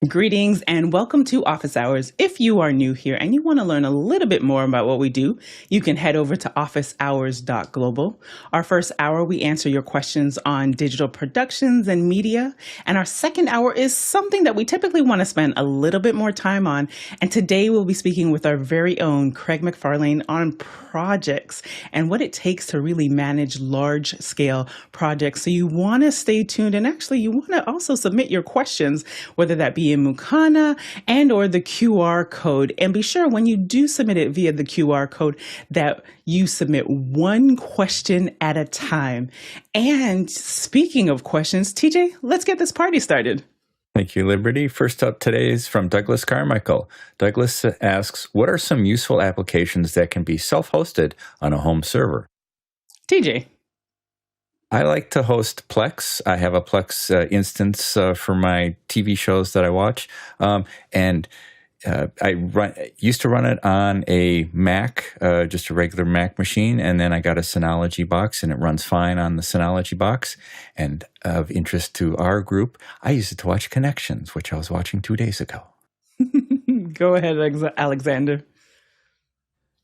Greetings and welcome to Office Hours. If you are new here and you want to learn a little bit more about what we do, you can head over to officehours.global. Our first hour, we answer your questions on digital productions and media. And our second hour is something that we typically want to spend a little bit more time on. And today we'll be speaking with our very own Craig Macfarlane on projects and what it takes to really manage large scale projects. So you want to stay tuned, and actually you want to also submit your questions, whether that be in Mukana and or the QR code. And be sure when you do submit it via the QR code that you submit one question at a time. And speaking of questions, TJ, let's get this party started. Thank you, Liberty. First up today is from Douglas Carmichael. Douglas asks, what are some useful applications that can be self-hosted on a home server? TJ. I like to host Plex. I have a Plex instance for my TV shows that I watch. And I used to run it on a Mac, just a regular Mac machine. And then I got a Synology box, and it runs fine on the Synology box. And of interest to our group, I use it to watch Connections, which I was watching 2 days ago. Go ahead, Alexander.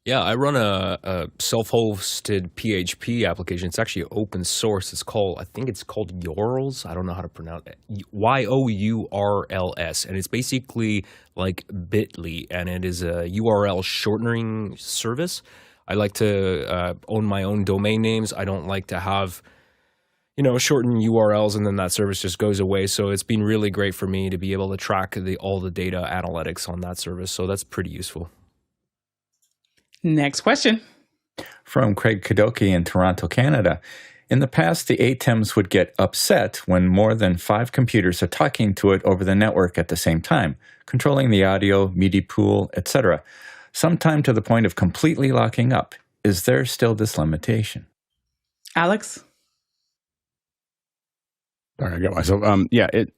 Yeah, I run a self-hosted PHP application. It's actually open source. I think it's called Yourls. I don't know how to pronounce it. Yourls. And it's basically like Bitly, and it is a URL shortening service. I like to own my own domain names. I don't like to have, shortened URLs and then that service just goes away. So it's been really great for me to be able to track all the data analytics on that service. So that's pretty useful. Next question. From Craig Kadoki in Toronto, Canada. In the past, the ATEMs would get upset when more than 5 computers are talking to it over the network at the same time, controlling the audio, media pool, etc., sometime to the point of completely locking up. Is there still this limitation? Alex? Sorry, I got myself.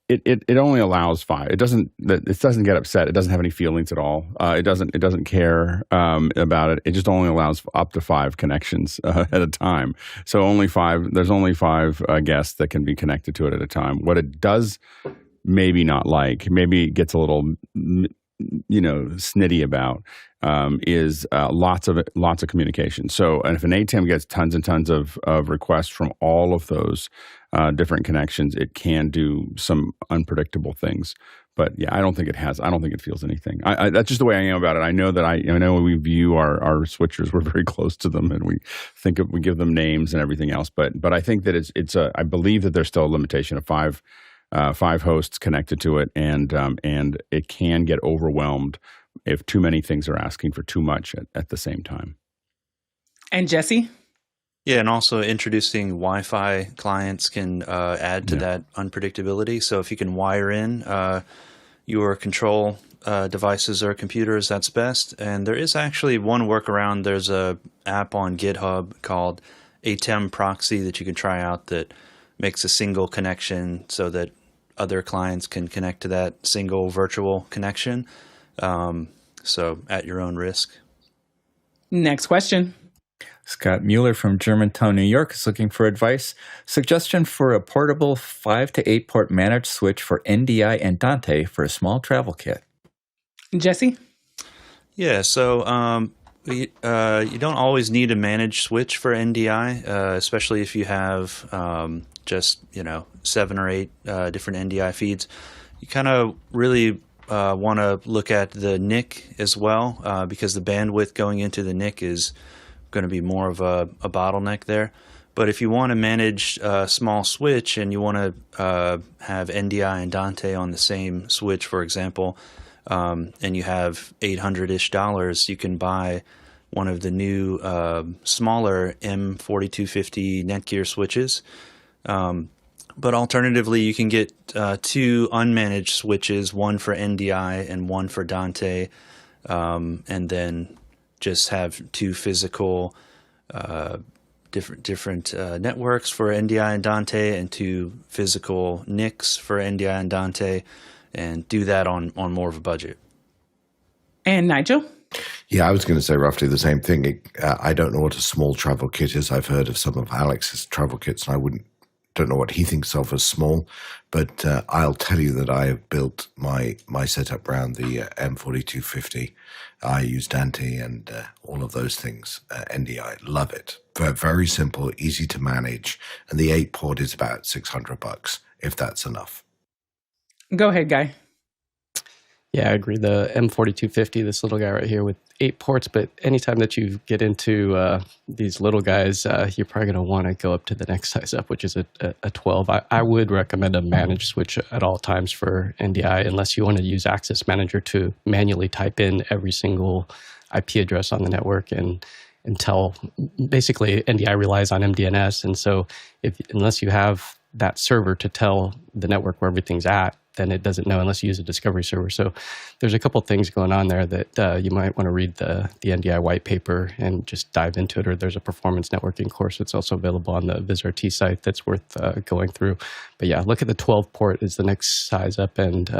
It only allows 5. It doesn't get upset. It doesn't have any feelings at all. It doesn't care about it. It just only allows up to 5 connections at a time. So only 5. There's only 5 guests that can be connected to it at a time. What it does, maybe it gets a little, snitty about, is lots of communication. So, and if an ATEM gets tons and tons of requests from all of those different connections, it can do some unpredictable things. But yeah, I don't think it feels anything. That's just the way I am about it. I know that I know we view our switchers, we're very close to them, and we give them names and everything else. But I think that I believe that there's still a limitation of 5 hosts connected to it, and it can get overwhelmed if too many things are asking for too much at the same time. And Jesse? Yeah, and also introducing Wi-Fi clients can add to that unpredictability. So if you can wire in your control devices or computers, that's best. And there is actually one workaround. There's a app on GitHub called ATEM Proxy that you can try out that makes a single connection so that other clients can connect to that single virtual connection. So at your own risk. Next question. Scott Mueller from Germantown, New York is looking for advice. Suggestion for a portable 5 to 8 port managed switch for NDI and Dante for a small travel kit. Jesse? Yeah, so you don't always need a managed switch for NDI, especially if you have just 7 or 8 different NDI feeds. You kind of really want to look at the NIC as well, because the bandwidth going into the NIC is going to be more of a bottleneck there. But if you want to manage a small switch and you want to have NDI and Dante on the same switch, for example, and you have $800-ish, you can buy one of the new smaller M4250 Netgear switches. But alternatively, you can get 2 unmanaged switches, one for NDI and one for Dante, and then just have 2 physical different networks for NDI and Dante, and 2 physical NICs for NDI and Dante, and do that on more of a budget. And Nigel? Yeah, I was going to say roughly the same thing. I don't know what a small travel kit is. I've heard of some of Alex's travel kits, and I wouldn't don't know what he thinks of as small, but I'll tell you that I have built my setup around the M4250. I use Dante and all of those things. NDI, love it. Very simple, easy to manage, and the 8-port is about $600 if that's enough. Go ahead, Guy. Yeah, I agree. The M4250, this little guy right here with 8 ports, but anytime that you get into these little guys, you're probably going to want to go up to the next size up, which is a 12. I would recommend a managed switch at all times for NDI, unless you want to use Access Manager to manually type in every single IP address on the network and tell. Basically, NDI relies on MDNS, and so unless you have that server to tell the network where everything's at, then it doesn't know unless you use a discovery server. So there's a couple things going on there that you might want to read the NDI white paper and just dive into it, or there's a performance networking course that's also available on the VizRT site that's worth going through. But yeah, look at the 12 port is the next size up, and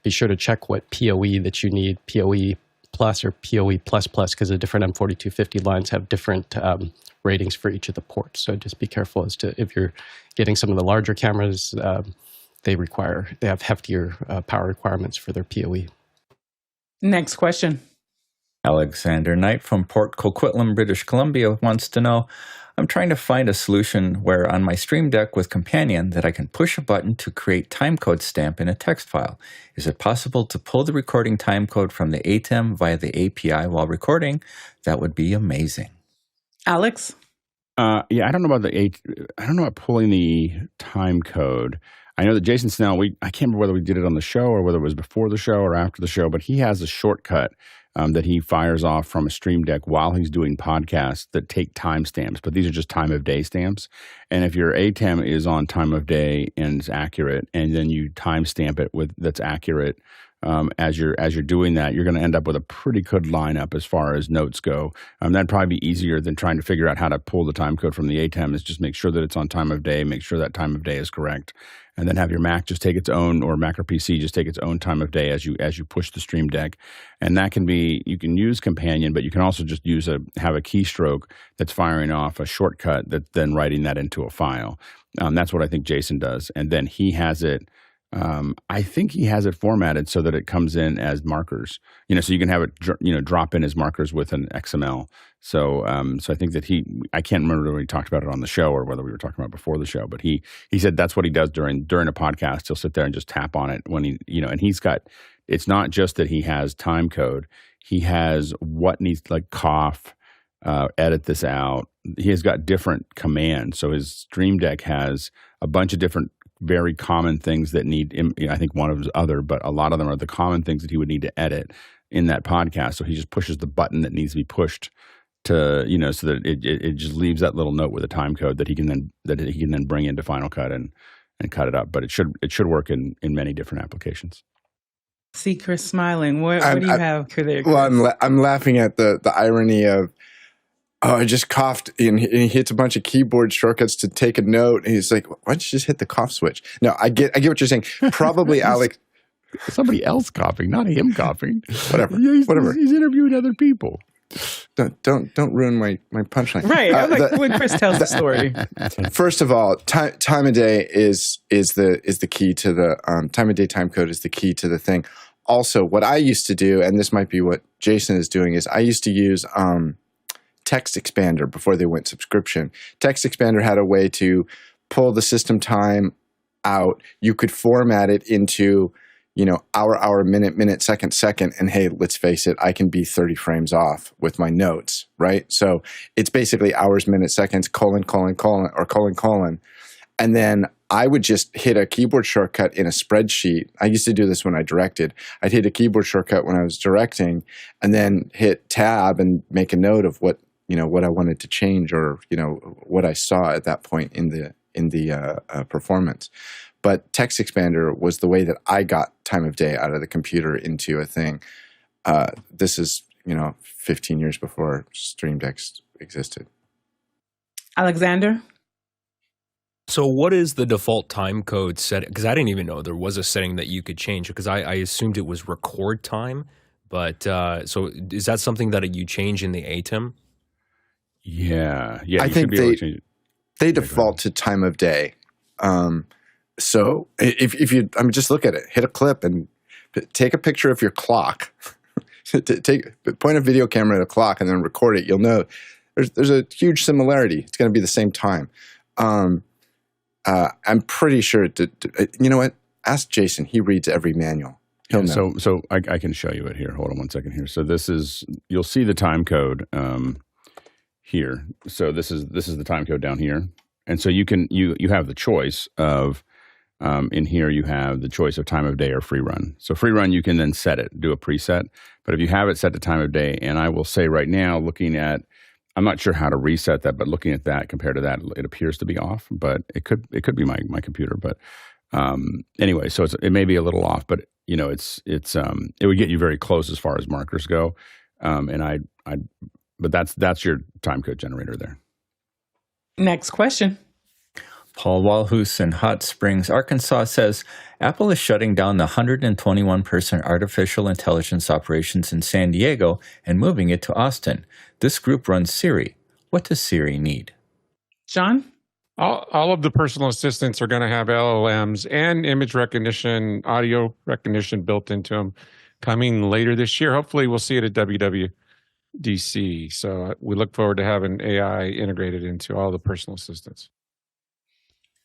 be sure to check what PoE that you need, PoE plus or PoE plus plus, because the different M4250 lines have different ratings for each of the ports. So just be careful as to if you're getting some of the larger cameras, they have heftier power requirements for their PoE. Next question. Alexander Knight from Port Coquitlam, British Columbia wants to know, I'm trying to find a solution where on my Stream Deck with Companion that I can push a button to create timecode stamp in a text file. Is it possible to pull the recording timecode from the ATEM via the API while recording? That would be amazing. Alex? Yeah, I don't know about I don't know about pulling the time code. I know that Jason Snell, I can't remember whether we did it on the show or whether it was before the show or after the show, but he has a shortcut that he fires off from a Stream Deck while he's doing podcasts that take timestamps, but these are just time of day stamps. And if your ATEM is on time of day and is accurate, and then you timestamp it that's accurate, as you're doing that, you're going to end up with a pretty good lineup as far as notes go. That'd probably be easier than trying to figure out how to pull the time code from the ATEM. Is just make sure that it's on time of day, make sure that time of day is correct, and then have your Mac just take its own, or Mac or PC just take its own time of day as you push the Stream Deck. And that can be, you can use Companion, but you can also just have a keystroke that's firing off a shortcut that's then writing that into a file. That's what I think Jason does, and then he has it. I think he has it formatted so that it comes in as markers, so you can have it, drop in as markers with an XML. So I think that I can't remember whether we talked about it on the show or whether we were talking about it before the show, but he said that's what he does during a podcast. He'll sit there and just tap on it when and he's got, it's not just that he has time code. He has what needs, like cough, edit this out. He has got different commands. So his Stream Deck has a bunch of different very common things that need, I think one of his other, but a lot of them are the common things that he would need to edit in that podcast. So he just pushes the button that needs to be pushed to, so that it just leaves that little note with a time code that he can then bring into Final Cut and cut it up. But it should work in many different applications. See Chris smiling. What do you have there? Well, I'm laughing at the irony of, I just coughed, and he hits a bunch of keyboard shortcuts to take a note. And he's like, why don't you just hit the cough switch? No, I get what you're saying. Probably Alex. Somebody else coughing, not him coughing. Whatever. He's interviewing other people. Don't ruin my punchline. Right. I like when Chris tells the story. First of all, time of day is the key to the time of day time code is the key to the thing. Also, what I used to do, and this might be what Jason is doing, is I used to use Text Expander before they went subscription. Text Expander had a way to pull the system time out. You could format it into, hour, minute, second, and hey, let's face it, I can be 30 frames off with my notes, right? So it's basically hours, minutes, seconds, colon, or colon. And then I would just hit a keyboard shortcut in a spreadsheet. I used to do this when I directed. I'd hit a keyboard shortcut when I was directing, and then hit tab and make a note of what I wanted to change, or what I saw at that point in the performance. But Text Expander was the way that I got time of day out of the computer into a thing. This is 15 years before Stream Decks existed. Alexander? So what is the default time code set? Because I didn't even know there was a setting that you could change, because I assumed it was record time. But so is that something that you change in the ATEM? Yeah. I think they default to time of day. So if you, I mean, just look at it, hit a clip and take a picture of your clock, point a video camera at a clock and then record it. You'll know there's a huge similarity. It's going to be the same time. I'm pretty sure. You know what? Ask Jason. He reads every manual. He'll know. So I can show you it here. Hold on one second here. So this is, you'll see the time code here. So this is the time code down here, and so you have the choice of in here you have the choice of time of day or free run. So free run, you can then set it, do a preset. But if you have it set to time of day, and I will say right now, looking at, I'm not sure how to reset that, but looking at that compared to that, it appears to be off. But it could be my computer. But anyway, so it may be a little off, but you know, it would get you very close as far as markers go. But that's your time code generator there. Next question. Paul Walhus in Hot Springs, Arkansas says, Apple is shutting down the 121-person artificial intelligence operations in San Diego and moving it to Austin. This group runs Siri. What does Siri need? John? All of the personal assistants are going to have LLMs and image recognition, audio recognition built into them coming later this year. Hopefully we'll see it at WWDC. So we look forward to having AI integrated into all the personal assistants.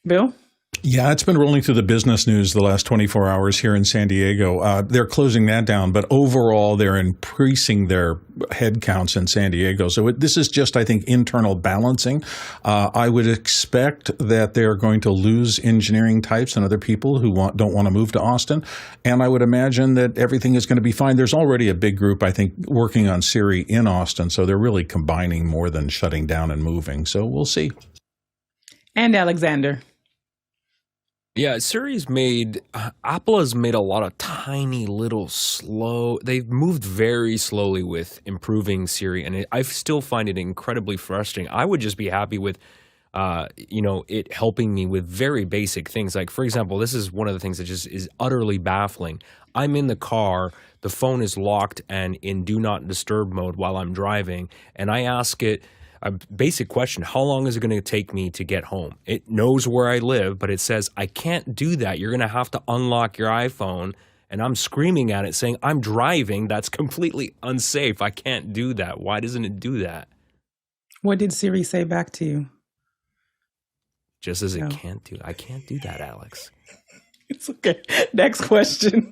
Bill? Yeah, it's been rolling through the business news the last 24 hours here in San Diego. They're closing that down, but overall, they're increasing their head counts in San Diego. So this is just, I think, internal balancing. I would expect that they're going to lose engineering types and other people who don't want to move to Austin. And I would imagine that everything is going to be fine. There's already a big group, I think, working on Siri in Austin. So they're really combining more than shutting down and moving. So we'll see. And Alexander. Yeah, Apple has made a lot of tiny little they've moved very slowly with improving Siri, and I still find it incredibly frustrating. I would just be happy with, it helping me with very basic things. Like, for example, this is one of the things that just is utterly baffling. I'm in the car, the phone is locked and in do not disturb mode while I'm driving, and I ask it a basic question: how long is it going to take me to get home? It knows where I live, but it says, I can't do that. You're going to have to unlock your iPhone. And I'm screaming at it saying, I'm driving. That's completely unsafe. I can't do that. Why doesn't it do that? What did Siri say back to you? Just as it can't do. I can't do that, Alex. It's okay. Next question.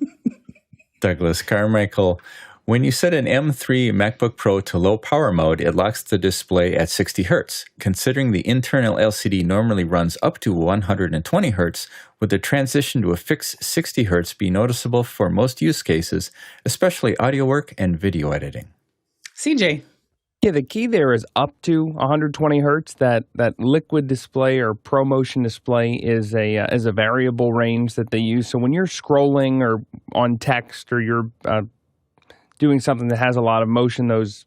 Douglas Carmichael. When you set an M3 MacBook Pro to low power mode, it locks the display at 60 Hz. Considering the internal LCD normally runs up to 120 Hz, would the transition to a fixed 60 Hz be noticeable for most use cases, especially audio work and video editing? CJ. Yeah, the key there is up to 120 hertz. That liquid display or ProMotion display is a variable range that they use. So when you're scrolling or on text or you're doing something that has a lot of motion, those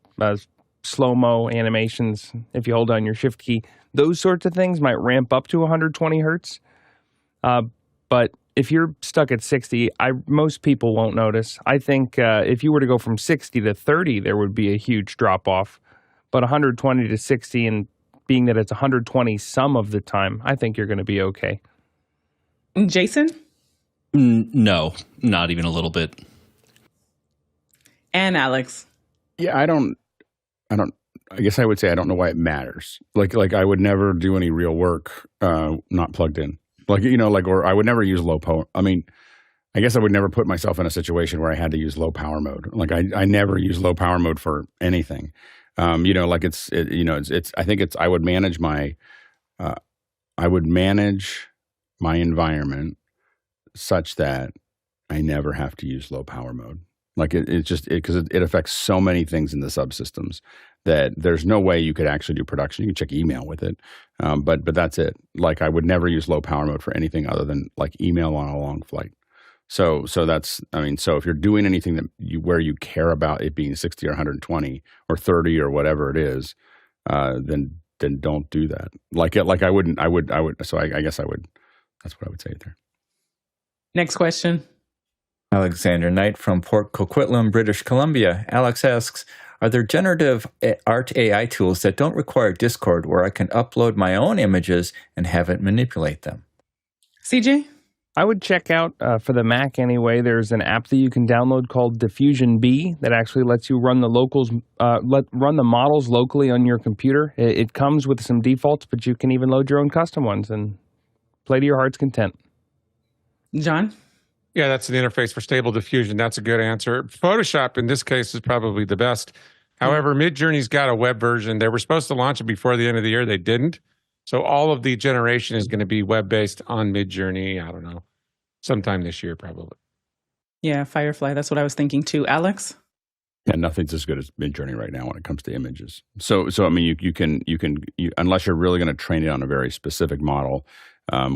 slow-mo animations, if you hold down your shift key, those sorts of things might ramp up to 120 hertz. But if you're stuck at 60, most people won't notice. I think if you were to go from 60 to 30, there would be a huge drop-off. But 120 to 60, and being that it's 120 some of the time, I think you're going to be okay. Jason? No, not even a little bit. And Alex. Yeah, I guess I would say I don't know why it matters. Like I would never do any real work not plugged in. Or I would never use low power. I mean, I guess I would never put myself in a situation where I had to use low power mode. Like I never use low power mode for anything. I would manage my environment such that I never have to use low power mode. Like because it affects so many things in the subsystems that there's no way you could actually do production. You can check email with it, but that's it. Like I would never use low power mode for anything other than like email on a long flight. So that's, so if you're doing anything where you care about it being 60 or 120 or 30 or whatever it is, then don't do that. So I guess I would. That's what I would say there. Next question. Alexander Knight from Port Coquitlam, British Columbia. Alex asks, are there generative art AI tools that don't require Discord where I can upload my own images and have it manipulate them? CJ? I would check out, for the Mac anyway, there's an app that you can download called Diffusion B that actually lets you run run the models locally on your computer. It comes with some defaults, but you can even load your own custom ones and play to your heart's content. John? Yeah, that's an interface for Stable Diffusion. That's a good answer. Photoshop, in this case, is probably the best. However, Midjourney's got a web version. They were supposed to launch it before the end of the year. They didn't. So all of the generation is going to be web-based on Midjourney. I don't know, sometime this year probably. Yeah, Firefly. That's what I was thinking too. Alex? Yeah, nothing's as good as Midjourney right now when it comes to images. So I mean, you can unless you're really going to train it on a very specific model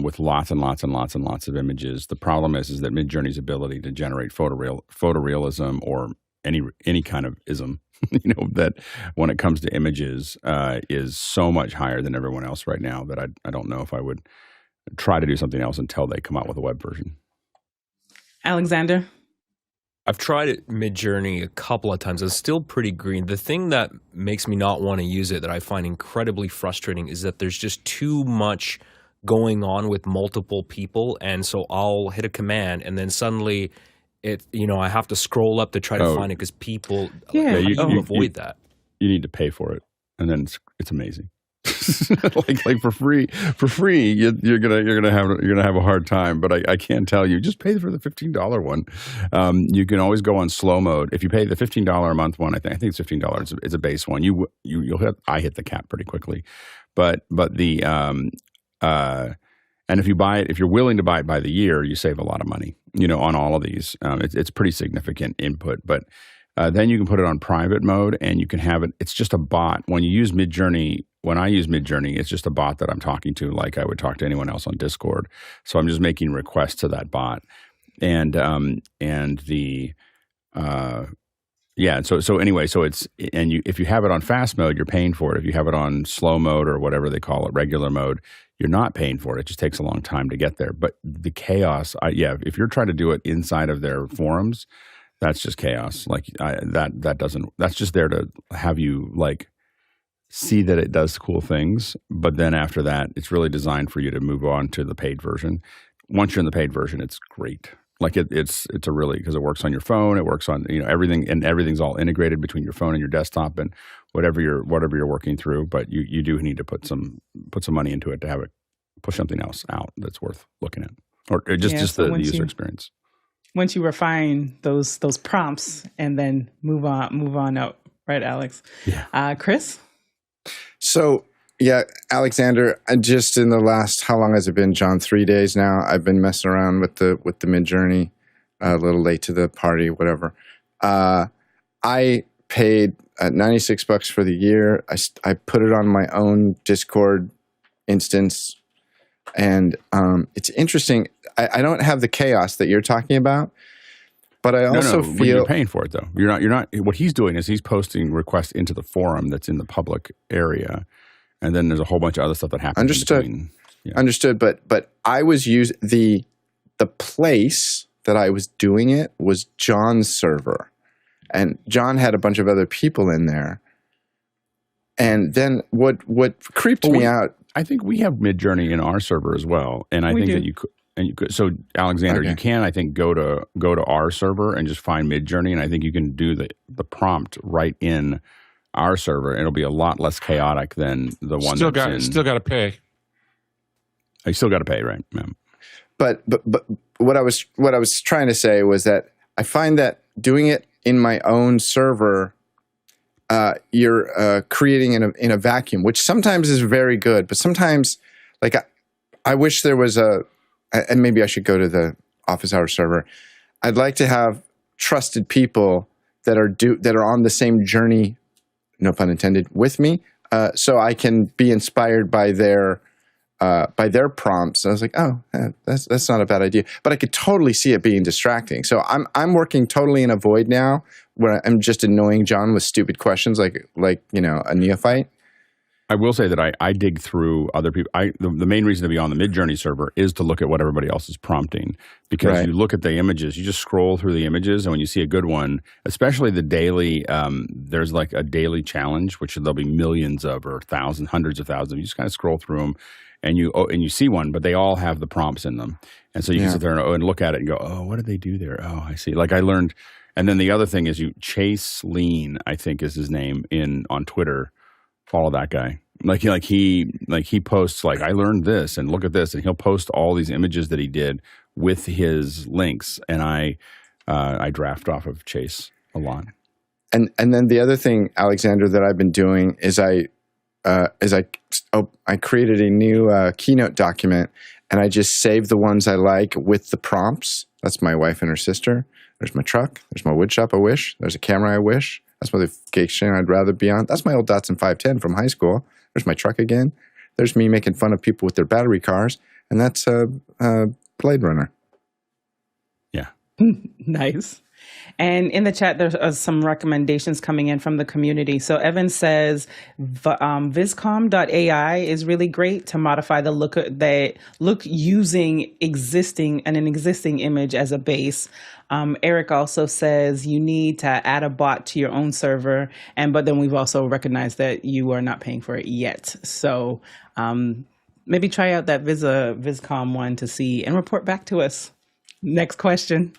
with lots and lots and lots and lots of images. The problem is that Midjourney's ability to generate photorealism or any kind of ism, that when it comes to images is so much higher than everyone else right now that I don't know if I would try to do something else until they come out with a web version. Alexander? I've tried Midjourney a couple of times. It's still pretty green. The thing that makes me not want to use it, that I find incredibly frustrating, is that there's just too much going on with multiple people. And so I'll hit a command and then suddenly I have to scroll up to try to find it because people you avoid that. You need to pay for it, and then it's amazing. like for free, you're gonna have a hard time. But I can't tell you. Just pay for the $15 one. You can always go on slow mode. If you pay the $15 a month one, I think it's $15. It's a base one. I hit the cap pretty quickly, but the and if you buy it, if you're willing to buy it by the year, you save a lot of money. On all of these, it's pretty significant input. But then you can put it on private mode, and you can have it. It's just a bot. When you use Midjourney, when I use Midjourney, it's just a bot that I'm talking to, like I would talk to anyone else on Discord. So I'm just making requests to that bot, and if you have it on fast mode, you're paying for it. If you have it on slow mode or whatever they call it, regular mode, you're not paying for it. It just takes a long time to get there. But the chaos, if you're trying to do it inside of their forums, that's just chaos. That's just there to have you see that it does cool things. But then after that, it's really designed for you to move on to the paid version. Once you're in the paid version, it's great. It's a really, because it works on your phone, it works on everything, and everything's all integrated between your phone and your desktop and whatever you're working through. But you do need to put some money into it to have it push something else out that's worth looking at, or just the user experience. Once you refine those prompts and then move on up, right, Alex? Yeah. Chris? So. Yeah, Alexander, just in the last, how long has it been, John? 3 days now. I've been messing around with the Midjourney, a little late to the party, whatever. I paid $96 for the year. I put it on my own Discord instance, and it's interesting. I don't have the chaos that you're talking about, but I also feel you're paying for it though. You're not. What he's doing is he's posting requests into the forum that's in the public area. And then there's a whole bunch of other stuff that happens. Understood. But I was using the place that I was doing it was John's server, and John had a bunch of other people in there. And then what creeped me out? I think we have Midjourney in our server as well, and I think that you could. So Alexander, you can go to our server and just find Midjourney, and I think you can do the prompt right in our server. It'll be a lot less chaotic than the one still got to pay. I still got to pay, right? Yeah. But what I was trying to say was that I find that doing it in my own server, you're creating in a vacuum, which sometimes is very good, but sometimes I wish there was and maybe I should go to the office hours server. I'd like to have trusted people that are on the same journey, no pun intended, with me, so I can be inspired by their prompts. And I was like, oh, that's not a bad idea. But I could totally see it being distracting. So I'm working totally in a void now, where I'm just annoying John with stupid questions like a neophyte. I will say that I dig through other people. The main reason to be on the Midjourney server is to look at what everybody else is prompting, because you look at the images, you just scroll through the images, and when you see a good one, especially the daily, there's a daily challenge, which there'll be millions of, or hundreds of thousands. You just kind of scroll through them, and you see one, but they all have the prompts in them, and so you can sit there and look at it and go, oh, what did they do there? Oh, I see. Like I learned, and then the other thing is Chase Lean, I think is his name on Twitter. Follow that guy. He posts like, I learned this and look at this, and he'll post all these images that he did with his links, and I draft off of Chase a lot. And then the other thing, Alexander, that I've been doing is I created a new Keynote document, and I just save the ones I like with the prompts. That's my wife and her sister. There's my truck. There's my wood shop I wish. There's a camera I wish. That's my vacation I'd rather be on. That's my old Datsun 510 from high school. There's my truck again. There's me making fun of people with their battery cars. And that's Blade Runner. Yeah. Nice. And in the chat, there's some recommendations coming in from the community. So Evan says viscom.ai is really great to modify the look using an existing image as a base. Eric also says you need to add a bot to your own server, but then we've also recognized that you are not paying for it yet. So maybe try out that Viscom one to see and report back to us. Next question.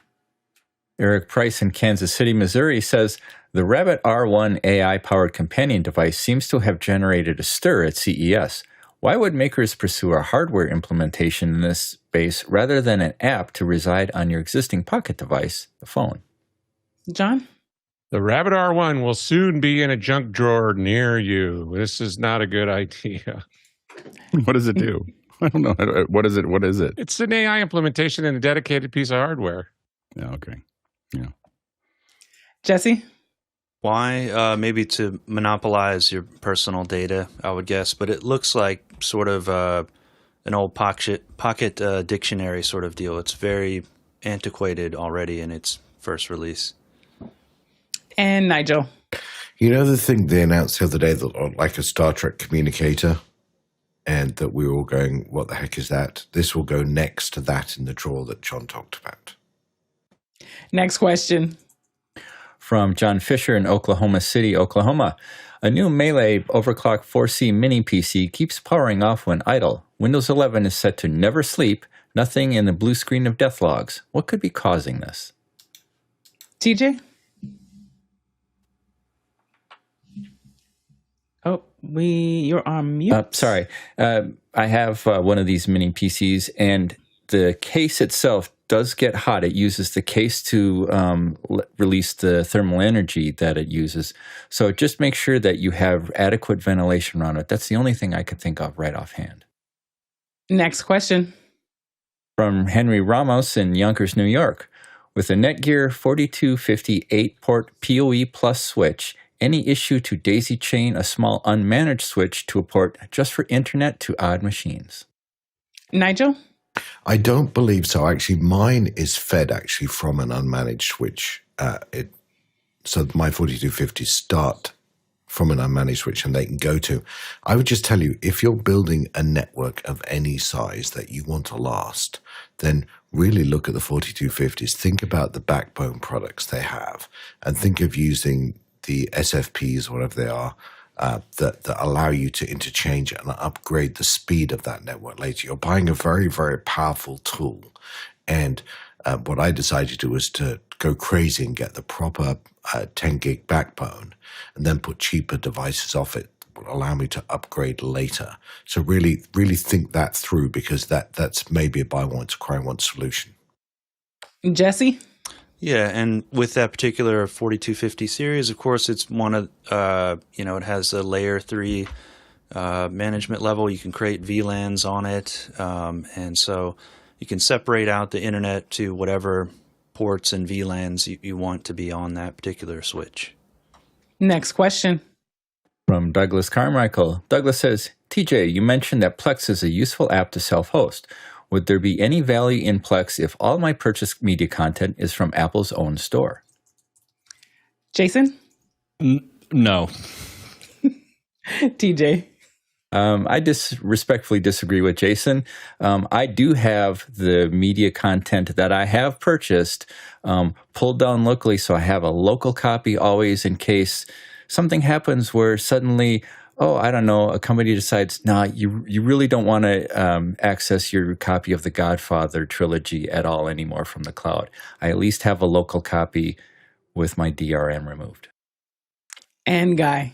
Eric Price in Kansas City, Missouri says, the Rabbit R1 AI-powered companion device seems to have generated a stir at CES. Why would makers pursue a hardware implementation in this space rather than an app to reside on your existing pocket device, the phone? John? The Rabbit R1 will soon be in a junk drawer near you. This is not a good idea. What does it do? I don't know. What is it? It's an AI implementation in a dedicated piece of hardware. Yeah, okay. Yeah. Jesse? Why? Maybe to monopolize your personal data, I would guess. But it looks like sort of an old pocket dictionary sort of deal. It's very antiquated already in its first release. And Nigel? You know the thing they announced the other day, that like a Star Trek communicator, and that we were all going, what the heck is that? This will go next to that in the drawer that John talked about. Next question. From John Fisher in Oklahoma City, Oklahoma. A new Melee overclock 4C mini PC keeps powering off when idle. Windows 11 is set to never sleep. Nothing in the blue screen of death logs. What could be causing this? TJ? Oh, you're on mute. Sorry. I have one of these mini PCs, and the case itself does get hot. It uses the case to release the thermal energy that it uses. So just make sure that you have adequate ventilation around it. That's the only thing I could think of right offhand. Next question. From Henry Ramos in Yonkers, New York. With a Netgear 4250 8-port PoE Plus switch, any issue to daisy chain a small unmanaged switch to a port just for internet to odd machines? Nigel? I don't believe so. Actually, mine is fed actually from an unmanaged switch. So my 4250s start from an unmanaged switch and they can go to. I would just tell you, if you're building a network of any size that you want to last, then really look at the 4250s. Think about the backbone products they have and think of using the SFPs, whatever they are, that allow you to interchange and upgrade the speed of that network later. You're buying a very, very powerful tool. And what I decided to do was to go crazy and get the proper 10 gig backbone and then put cheaper devices off it that will allow me to upgrade later. So really, really think that through, because that's maybe a buy once, cry once solution. Jesse? Yeah, and with that particular 4250 series, of course, it's one of, it has a layer 3 management level. You can create VLANs on it. And so you can separate out the internet to whatever ports and VLANs you want to be on that particular switch. Next question. From Douglas Carmichael. Douglas says, TJ, you mentioned that Plex is a useful app to self-host. Would there be any value in Plex if all my purchased media content is from Apple's own store? Jason? No. TJ? I respectfully disagree with Jason. I do have the media content that I have purchased pulled down locally, so I have a local copy always in case something happens where suddenly oh, I don't know, a company decides, nah, you really don't want to access your copy of the Godfather trilogy at all anymore from the cloud. I at least have a local copy with my DRM removed. And Guy.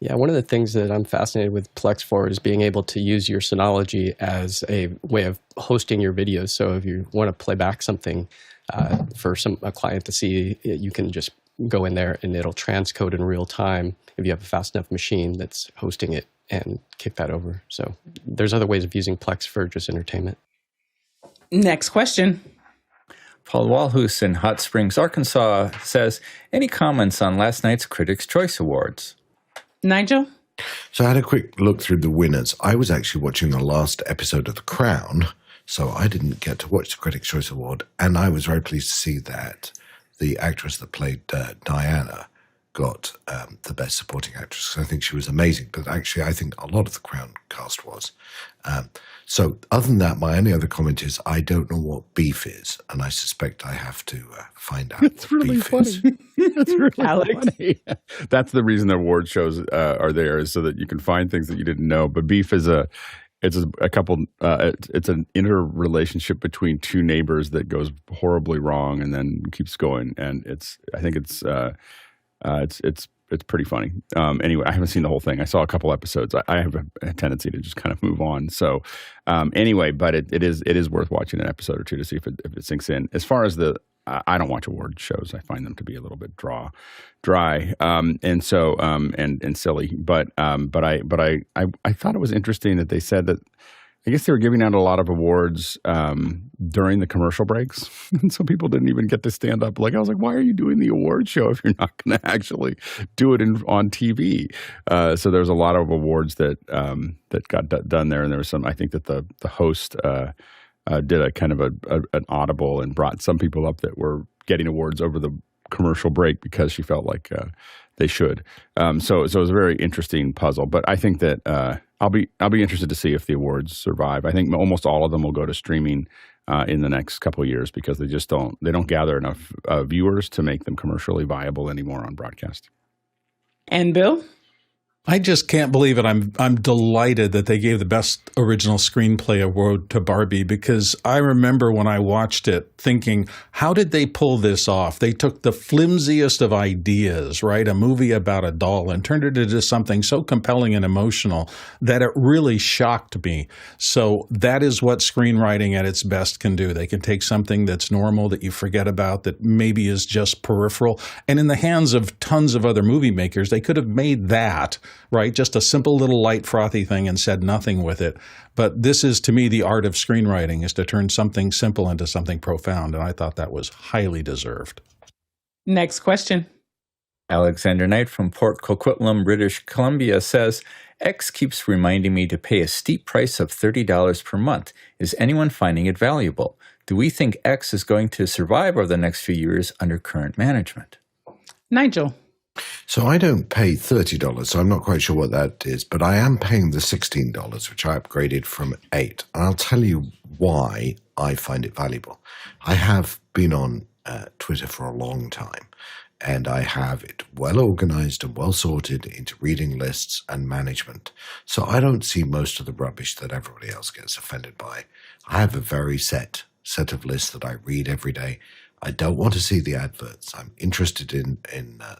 Yeah, one of the things that I'm fascinated with Plex for is being able to use your Synology as a way of hosting your videos. So if you want to play back something for a client to see, you can just go in there and it'll transcode in real time if you have a fast enough machine that's hosting it and kick that over. So there's other ways of using Plex for just entertainment. Next question. Paul Walhus in Hot Springs, Arkansas says, any comments on last night's Critics' Choice Awards? Nigel? So I had a quick look through the winners. I was actually watching the last episode of The Crown, so I didn't get to watch the Critics' Choice Award, and I was very pleased to see that the actress that played Diana got the Best Supporting Actress. I think she was amazing, but actually I think a lot of the Crown cast was. So other than that, my only other comment is I don't know what beef is, and I suspect I have to find out It's what really beef funny. is. It's really Alex? funny. That's the reason the award shows are there, is so that you can find things that you didn't know. But beef is it's an interrelationship between two neighbors that goes horribly wrong and then keeps going, and I think it's pretty funny. Anyway, I haven't seen the whole thing. I saw a couple episodes. I have a tendency to just kind of move on. So anyway, but it is worth watching an episode or two to see if it sinks in. As far as I don't watch award shows. I find them to be a little bit dry, and silly. But I thought it was interesting that they said that. I guess they were giving out a lot of awards during the commercial breaks, and so people didn't even get to stand up. I was like, why are you doing the award show if you're not going to actually do it on TV? So there's a lot of awards that got done there, and there was some. I think that the host did a kind of an audible and brought some people up that were getting awards over the commercial break because she felt like they should. So it was a very interesting puzzle. But I think that I'll be interested to see if the awards survive. I think almost all of them will go to streaming in the next couple of years because they don't gather enough viewers to make them commercially viable anymore on broadcast. And Bill? I just can't believe it. I'm delighted that they gave the Best Original Screenplay Award to Barbie because I remember when I watched it thinking, how did they pull this off? They took the flimsiest of ideas, right? A movie about a doll and turned it into something so compelling and emotional that it really shocked me. So that is what screenwriting at its best can do. They can take something that's normal that you forget about that maybe is just peripheral. And in the hands of tons of other movie makers, they could have made that right? Just a simple little light frothy thing and said nothing with it. But this is, to me, the art of screenwriting, is to turn something simple into something profound. And I thought that was highly deserved. Next question. Alexander Knight from Port Coquitlam, British Columbia says, X keeps reminding me to pay a steep price of $30 per month. Is anyone finding it valuable? Do we think X is going to survive over the next few years under current management? Nigel. So I don't pay $30, so I'm not quite sure what that is, but I am paying the $16, which I upgraded from $8. And I'll tell you why I find it valuable. I have been on Twitter for a long time, and I have it well organized and well sorted into reading lists and management. So I don't see most of the rubbish that everybody else gets offended by. I have a very set of lists that I read every day. I don't want to see the adverts. I'm interested in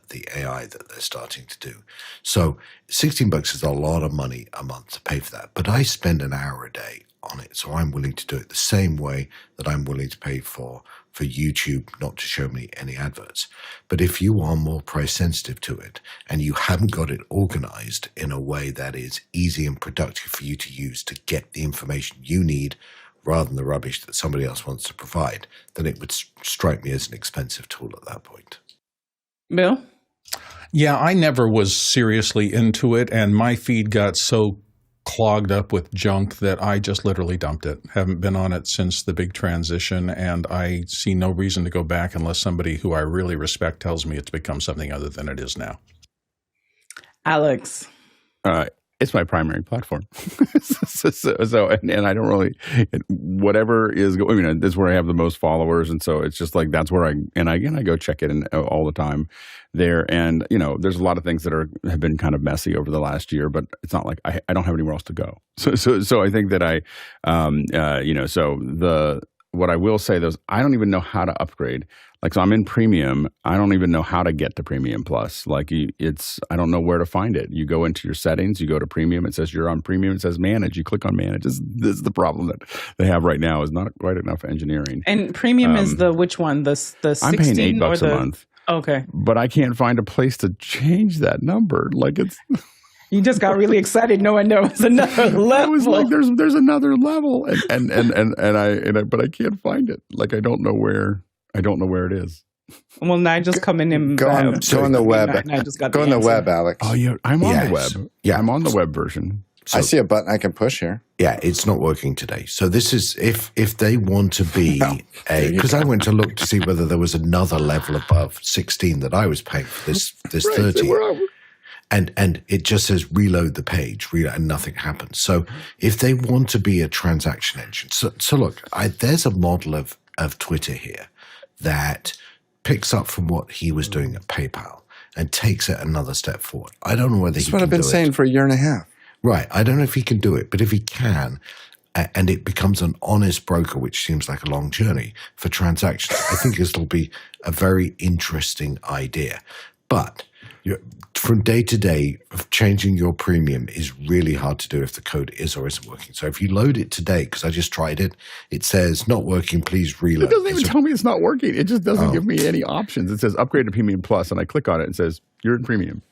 the AI that they're starting to do. So $16 is a lot of money a month to pay for that. But I spend an hour a day on it. So I'm willing to do it the same way that I'm willing to pay for YouTube not to show me any adverts. But if you are more price sensitive to it and you haven't got it organized in a way that is easy and productive for you to use to get the information you need rather than the rubbish that somebody else wants to provide, then it would strike me as an expensive tool at that point. Bill? Yeah, I never was seriously into it, and my feed got so clogged up with junk that I just literally dumped it. Haven't been on it since the big transition, and I see no reason to go back unless somebody who I really respect tells me it's become something other than it is now. Alex? It's my primary platform. And I don't really, whatever is going, this is where I have the most followers. And so it's just like, that's where I go check it in all the time there. And, there's a lot of things that have been kind of messy over the last year, but it's not like I don't have anywhere else to go. So I think that what I will say though is I don't even know how to upgrade. So I'm in Premium. I don't even know how to get to Premium Plus. I don't know where to find it. You go into your settings, you go to Premium. It says you're on Premium. It says Manage. You click on Manage. This is the problem that they have right now. Is not quite enough engineering. And Premium is the which one? The 16 I'm paying $8 a month. Okay, but I can't find a place to change that number. It's. You just got really excited knowing there was another level. I was like, there's another level, but I can't find it. I don't know where it is. Well, Nigel's coming in. Go on the web. Go on the web, Alex. Oh yeah, I'm on the web. Yeah, I'm on the web version. So, I see a button I can push here. Yeah, it's not working today. So this is if they want to be because I went to look to see whether there was another level above 16 that I was paying for this 30. And it just says reload the page, and nothing happens. So if they want to be a transaction engine, so look, there's a model of Twitter here that picks up from what he was doing at PayPal and takes it another step forward. I don't know whether that's what I've been saying for a year and a half. Right. I don't know if he can do it, but if he can, and it becomes an honest broker, which seems like a long journey for transactions, I think this will be a very interesting idea. But from day to day, changing your premium is really hard to do if the code is or isn't working. So if you load it today, because I just tried it, it says not working, please reload. It doesn't even tell me it's not working. It just doesn't give me any options. It says upgrade to Premium Plus, and I click on it and it says you're in Premium.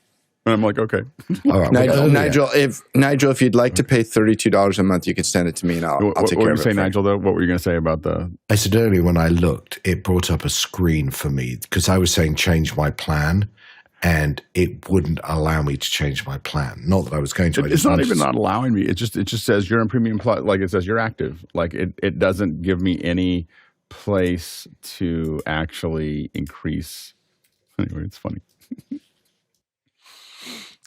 And I'm like, okay. All right, Nigel, if you'd like to pay $32 a month, you can send it to me, and I'll take care of it. What were you saying, Nigel? Though, what were you going to say about the? I said earlier when I looked, it brought up a screen for me because I was saying change my plan, and it wouldn't allow me to change my plan. Not that I was going to. It's not even not allowing me. It just says you're in Premium Plus. It says you're active. It doesn't give me any place to actually increase. Anyway, it's funny.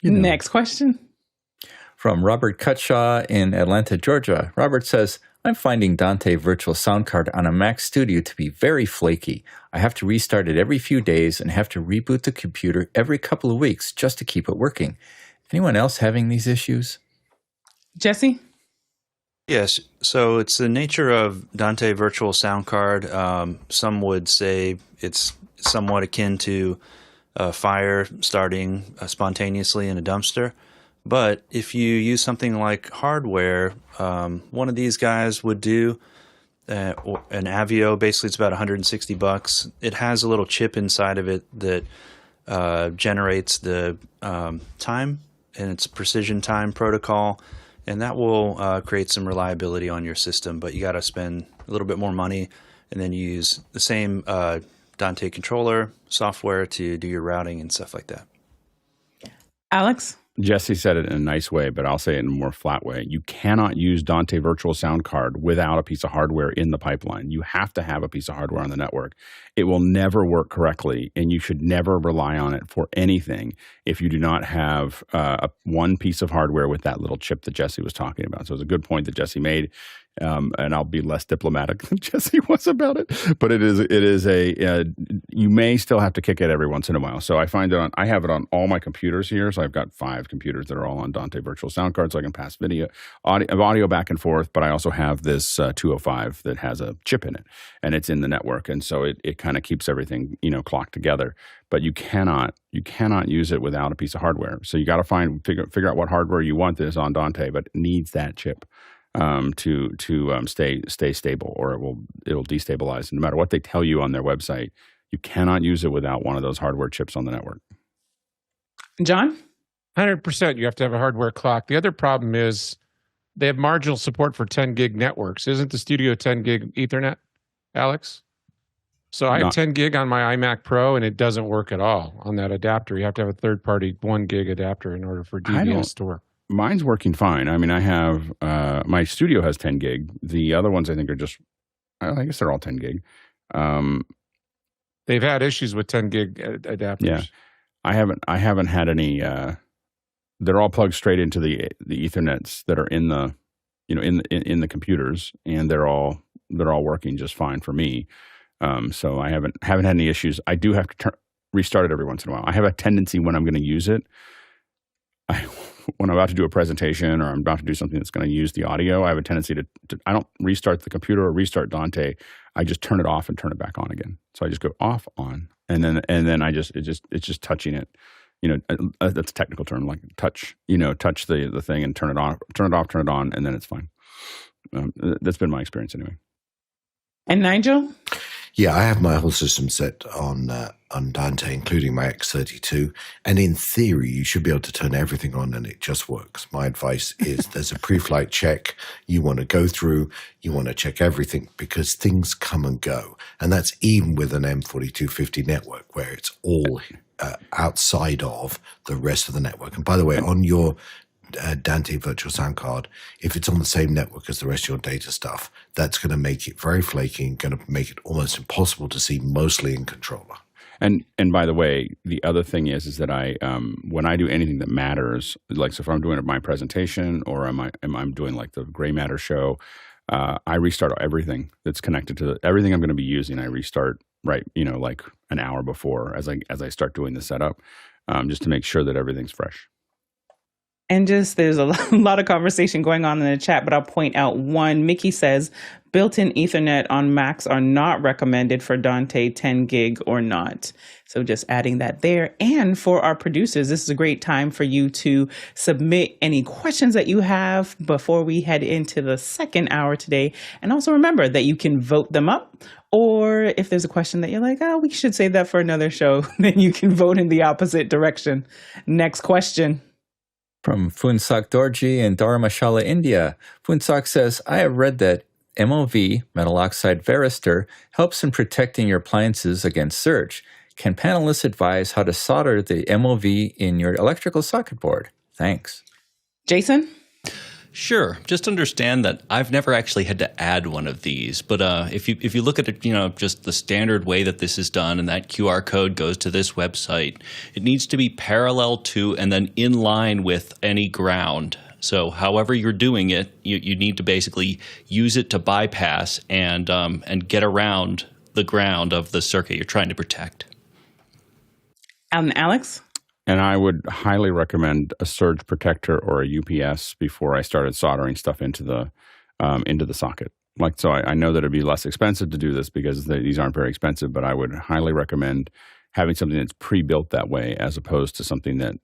Next question. From Robert Cutshaw in Atlanta, Georgia. Robert says, I'm finding Dante Virtual Sound Card on a Mac Studio to be very flaky. I have to restart it every few days and have to reboot the computer every couple of weeks just to keep it working. Anyone else having these issues? Jesse? Yes. So it's the nature of Dante Virtual Sound Card. Some would say it's somewhat akin to fire starting spontaneously in a dumpster. But if you use something like hardware, one of these guys would do an Avio. Basically, it's about $160. It has a little chip inside of it that generates the time, and it's a precision time protocol, and that will create some reliability on your system. But you got to spend a little bit more money, and then use the same Dante controller software to do your routing and stuff like that. Alex? Jesse said it in a nice way, but I'll say it in a more flat way. You cannot use Dante Virtual Sound Card without a piece of hardware in the pipeline. You have to have a piece of hardware on the network. It will never work correctly, and you should never rely on it for anything if you do not have one piece of hardware with that little chip that Jesse was talking about. So it's a good point that Jesse made. And I'll be less diplomatic than Jesse was about it, but it is you may still have to kick it every once in a while. So I find I have it on all my computers here. So I've got 5 computers that are all on Dante Virtual Sound Card, so I can pass audio back and forth. But I also have this 205 that has a chip in it, and it's in the network, and so it kind of keeps everything clocked together. But you cannot use it without a piece of hardware. So you got to figure out what hardware you want that is on Dante, but it needs that chip. To stay stable, or it'll destabilize. No matter what they tell you on their website, you cannot use it without one of those hardware chips on the network. John? 100%. You have to have a hardware clock. The other problem is they have marginal support for 10 gig networks. Isn't the Studio 10 gig Ethernet, Alex? So I have 10 gig on my iMac Pro, and it doesn't work at all on that adapter. You have to have a third-party 1 gig adapter in order for DVS to work. Mine's working fine. I mean, I have my Studio has 10 gig. The other ones I think are just, I guess they're all 10 gig. They've had issues with 10 gig adapters. Yeah, I haven't had any they're all plugged straight into the Ethernets that are in the in the computers, and they're all working just fine for me. So I haven't had any issues. I do have to restart it every once in a while. I have a tendency when I'm going to use it, when I'm about to do a presentation or I'm about to do something that's going to use the audio, I have a tendency to I don't restart the computer or restart Dante. I just turn it off and turn it back on again. So I just go off, on, and then it's just touching it. That's a technical term, like touch the thing and turn it off, turn it on, and then it's fine. That's been my experience anyway. And Nigel? Yeah, I have my whole system set on Dante, including my X32. And in theory, you should be able to turn everything on and it just works. My advice is there's a pre-flight check you want to go through. You want to check everything because things come and go. And that's even with an M4250 network where it's all outside of the rest of the network. And by the way, on your Dante virtual sound card, if it's on the same network as the rest of your data stuff, that's going to make it very flaky and going to make it almost impossible to see, mostly in controller. And by the way, the other thing is that I when I do anything that matters, like so if I'm doing my presentation or I'm doing like the gray matter show, I restart everything that's connected to everything I'm going to be using. I restart like an hour before as I start doing the setup, just to make sure that everything's fresh. And just there's a lot of conversation going on in the chat, but I'll point out one. Mickey says built-in Ethernet on Macs are not recommended for Dante 10 gig or not. So just adding that there. And for our producers, this is a great time for you to submit any questions that you have before we head into the second hour today. And also remember that you can vote them up. Or if there's a question that you're like, we should save that for another show, then you can vote in the opposite direction. Next question. From Funsak Dorji in Dharamshala, India. Funsak says, I have read that MOV, metal oxide varistor, helps in protecting your appliances against surge. Can panelists advise how to solder the MOV in your electrical socket board? Thanks. Jason? Sure. Just understand that I've never actually had to add one of these, but if you look at it, just the standard way that this is done, and that QR code goes to this website, it needs to be parallel to and then in line with any ground. So, however you're doing it, you need to basically use it to bypass and get around the ground of the circuit you're trying to protect. Alex? And I would highly recommend a surge protector or a UPS before I started soldering stuff into the socket. Like, so I know that it'd be less expensive to do this because these aren't very expensive, but I would highly recommend having something that's pre-built that way as opposed to something that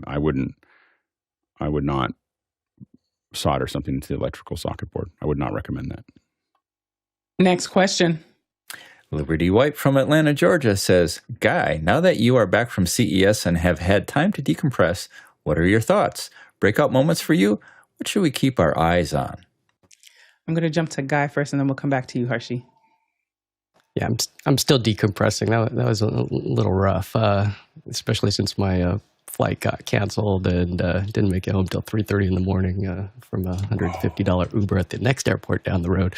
I would not solder something into the electrical socket board. I would not recommend that. Next question. Liberty White from Atlanta, Georgia says, Guy, now that you are back from CES and have had time to decompress, what are your thoughts? Breakout moments for you? What should we keep our eyes on? I'm going to jump to Guy first, and then we'll come back to you, Harshi. Yeah, I'm still decompressing. That was a little rough, especially since my flight got canceled and didn't make it home till 3:30 in the morning from a $150 Uber at the next airport down the road.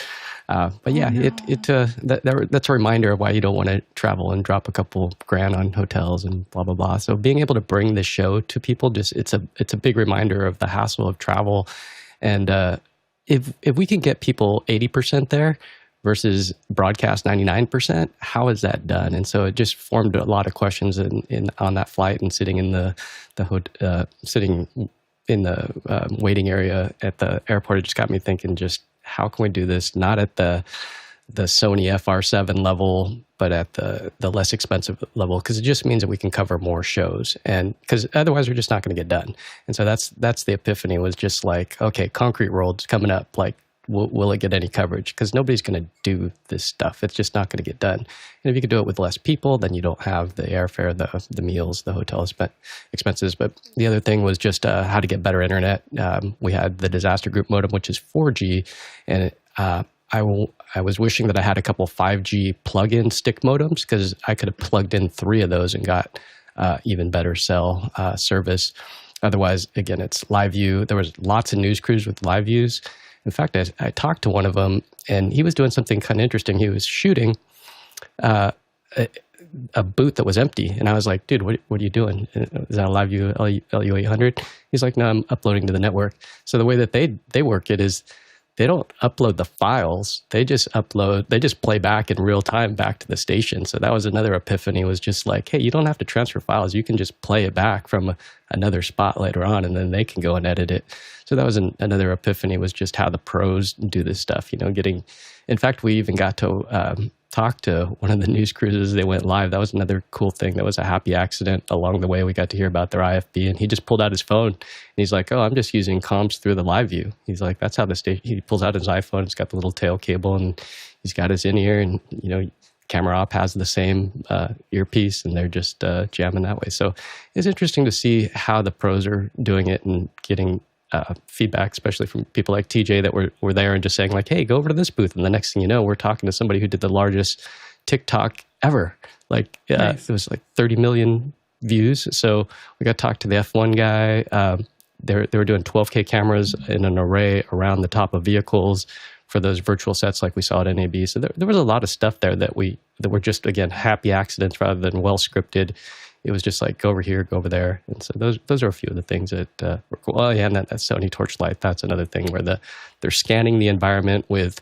But yeah, that's a reminder of why you don't want to travel and drop a couple grand on hotels and blah blah blah. So being able to bring the show to people, it's a big reminder of the hassle of travel. And if we can get people 80% there versus broadcast 99%, how is that done? And so it just formed a lot of questions on that flight, and sitting in the waiting area at the airport. It just got me thinking, just how can we do this not at the Sony FR7 level, but at the less expensive level? Because it just means that we can cover more shows, and because otherwise we're just not going to get done. And so that's the epiphany, was just like, okay, Concrete World's coming up, like, will it get any coverage? Because nobody's going to do this stuff. It's just not going to get done. And if you could do it with less people, then you don't have the airfare, the meals, the hotel expenses. But the other thing was just how to get better internet. We had the Disaster Group modem, which is 4G, and I was wishing that I had a couple 5G plug-in stick modems, because I could have plugged in 3 of those and got even better cell service. Otherwise, again, it's live view. There was lots of news crews with live views. In fact, I talked to one of them, and he was doing something kind of interesting. He was shooting a booth that was empty. And I was like, dude, what are you doing? Is that a LiveView LU800? He's like, no, I'm uploading to the network. So the way that they work it is they don't upload the files. They just play back in real time back to the station. So that was another epiphany, was just like, hey, you don't have to transfer files. You can just play it back from another spot later on, and then they can go and edit it. So that was another epiphany, was just how the pros do this stuff, in fact, we even got to talk to one of the news crews as they went live. That was another cool thing. That was a happy accident along the way. We got to hear about their IFB, and he just pulled out his phone, and he's like, oh, I'm just using comms through the live view. He's like, that's how the station, he pulls out his iPhone. It's got the little tail cable, and he's got his in-ear, and, camera op has the same earpiece, and they're just jamming that way. So it's interesting to see how the pros are doing it and getting feedback, especially from people like TJ that were there and just saying like, hey, go over to this booth. And the next thing you know, we're talking to somebody who did the largest TikTok ever. Like nice. It was like 30 million views. So we got to talk to the F1 guy. They were doing 12K cameras in an array around the top of vehicles for those virtual sets like we saw at NAB. So there was a lot of stuff there that were just, again, happy accidents rather than well scripted. It was just like, go over here, go over there. And so those are a few of the things that were cool. Oh, yeah, and that Sony Torchlight, that's another thing where they're scanning the environment with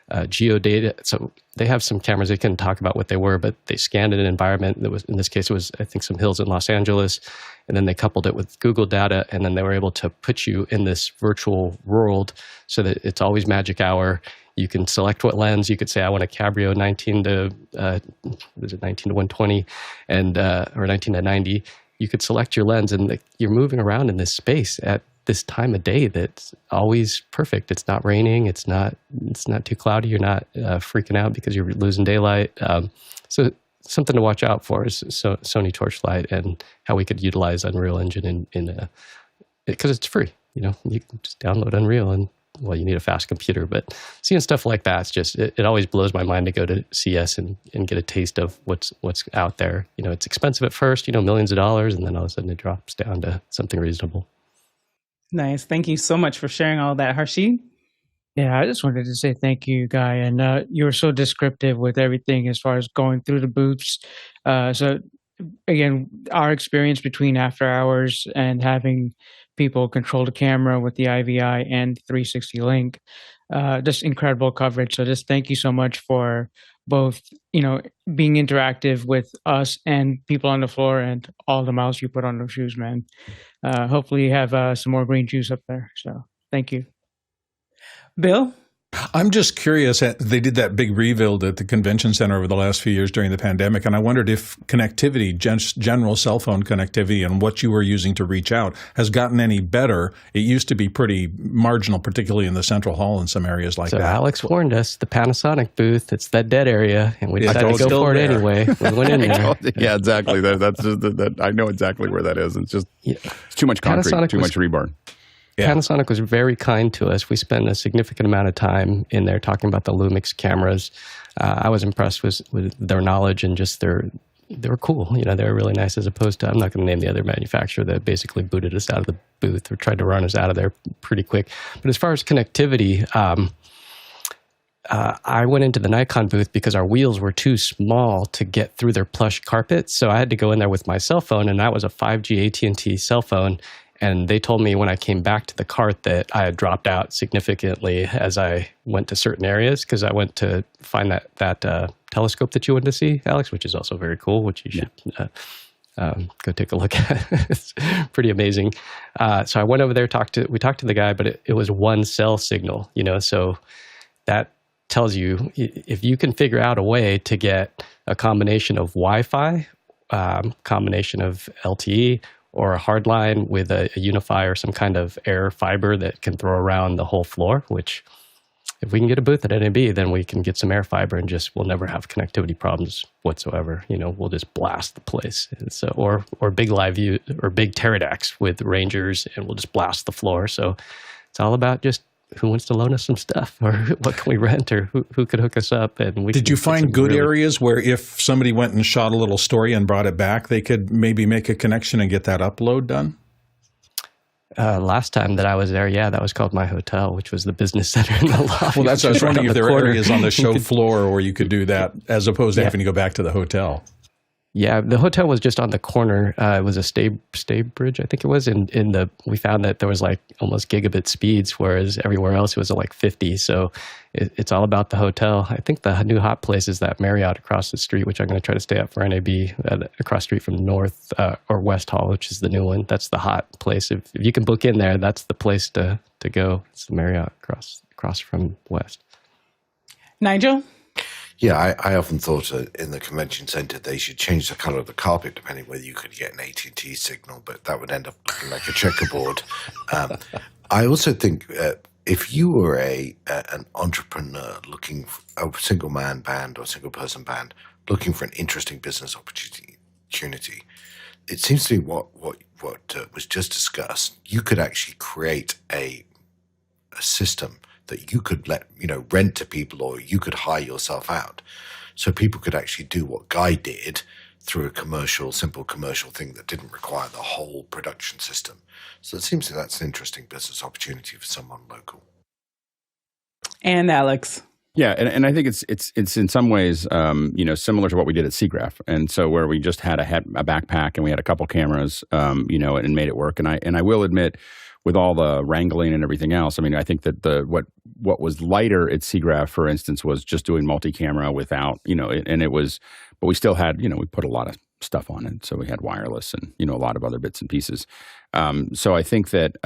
geodata. So they have some cameras, they couldn't talk about what they were, but they scanned an environment that was, in this case, it was, I think, some hills in Los Angeles. And then they coupled it with Google data, and then they were able to put you in this virtual world so that it's always magic hour. You can select what lens. You could say, I want a Cabrio 19 to 120 and or 19 to 90. You could select your lens, and you're moving around in this space at this time of day that's always perfect. It's not raining. It's not too cloudy. You're not freaking out because you're losing daylight. So something to watch out for is Sony Torchlight and how we could utilize Unreal Engine because it's free. You can just download Unreal and, well, you need a fast computer, but seeing stuff like that, it's just, it always blows my mind to go to CS and get a taste of what's out there. It's expensive at first, millions of dollars, and then all of a sudden it drops down to something reasonable. Nice. Thank you so much for sharing all that, Harshid. Yeah, I just wanted to say thank you, Guy. And you were so descriptive with everything as far as going through the booths. So again, our experience between after hours and having people control the camera with the IVI and 360 link, just incredible coverage. So just thank you so much for both, being interactive with us and people on the floor and all the miles you put on those shoes, man. Hopefully you have some more green juice up there. So thank you. Bill? I'm just curious. They did that big rebuild at the convention center over the last few years during the pandemic, and I wondered if connectivity, general cell phone connectivity, and what you were using to reach out has gotten any better. It used to be pretty marginal, particularly in the central hall and some areas like that. So Alex warned us, the Panasonic booth, it's that dead area, and we decided to go for it anyway. We went in there. Yeah, exactly. That's just that. I know exactly where that is. It's just it's too much concrete, too much rebar. Yeah. Panasonic was very kind to us. We spent a significant amount of time in there talking about the Lumix cameras. I was impressed with their knowledge and just they were cool. They were really nice, as opposed to, I'm not going to name the other manufacturer that basically booted us out of the booth or tried to run us out of there pretty quick. But as far as connectivity, I went into the Nikon booth because our wheels were too small to get through their plush carpet. So I had to go in there with my cell phone, and that was a 5G AT&T cell phone. And they told me when I came back to the cart that I had dropped out significantly as I went to certain areas, because I went to find that telescope that you went to see, Alex, which is also very cool, which you should go take a look at. It's pretty amazing. So I went over there, we talked to the guy, but it was one cell signal, so that tells you if you can figure out a way to get a combination of Wi-Fi, combination of LTE, or a hard line with a Unify or some kind of air fiber that can throw around the whole floor, which if we can get a booth at NAB, then we can get some air fiber and we'll never have connectivity problems whatsoever. We'll just blast the place. And so, or big live view or big pterodactyls with Rangers, and we'll just blast the floor. So it's all about just who wants to loan us some stuff, or what can we rent, or who could hook us up. And did you find good areas where if somebody went and shot a little story and brought it back, they could maybe make a connection and get that upload done? Last time that I was there, that was called my hotel, which was the business center in the lobby. Well, that's what I was wondering if there were areas on the show floor where you could do that, as opposed to having to go back to the hotel. Yeah, the hotel was just on the corner. It was a stay bridge, I think it was. We found that there was like almost gigabit speeds, whereas everywhere else it was like 50. So it's all about the hotel. I think the new hot place is that Marriott across the street, which I'm going to try to stay at for NAB, across the street from North or West Hall, which is the new one. That's the hot place. If you can book in there, that's the place to go. It's the Marriott across from West. Nigel? Yeah, I often thought in the convention center they should change the color of the carpet depending whether you could get an AT&T signal, but that would end up looking like a checkerboard. I also think if you were an entrepreneur looking for a single man band or single person band looking for an interesting business opportunity, it seems to me what was just discussed, you could actually create a system that you could rent to people, or you could hire yourself out. So people could actually do what Guy did through a simple commercial thing that didn't require the whole production system. So it seems that's an interesting business opportunity for someone local. And Alex. Yeah, and I think it's in some ways similar to what we did at SIGGRAPH, and so where we just had a backpack and we had a couple cameras, and made it work. And I will admit, with all the wrangling and everything else, I mean, I think that what was lighter at SIGGRAPH, for instance, was just doing multi-camera without, but we still had, we put a lot of stuff on it. So we had wireless and, a lot of other bits and pieces. So I think that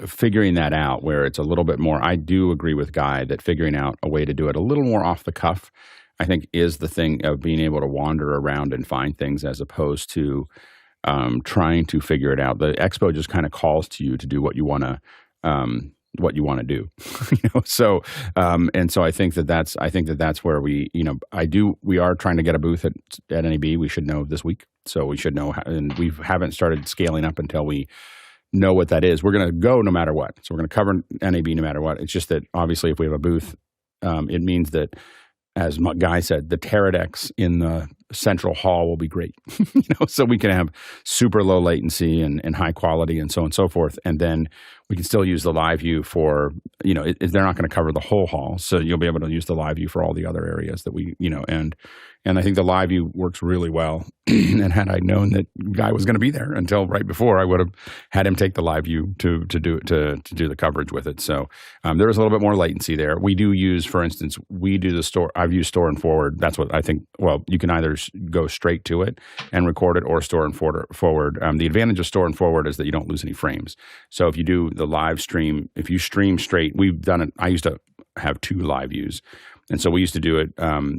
figuring that out where it's a little bit more, I do agree with Guy that figuring out a way to do it a little more off the cuff, I think is the thing of being able to wander around and find things as opposed to trying to figure it out. The expo just kind of calls to you to do what you want to do, So, and so I think that's where we are trying to get a booth at NAB. We should know this week, so we should know, and we haven't started scaling up until we know what that is. We're going to go no matter what, so we're going to cover NAB no matter what. It's just that obviously if we have a booth, it means that, as Guy said, the Teradex in the central hall will be great, so we can have super low latency and high quality and so on and so forth. And then we can still use the live view for, they're not going to cover the whole hall. So you'll be able to use the live view for all the other areas that we, and I think the live view works really well. And had I known that Guy was going to be there until right before, I would have had him take the live view to do the coverage with it. So there is a little bit more latency there. We do use, for instance, I've used store and forward. That's what I think. Well, you can either go straight to it and record it or store and forward. The advantage of store and forward is that you don't lose any frames. So if you do the live stream, if you stream straight, we've done it. I used to have 2 live views. And so we used to do it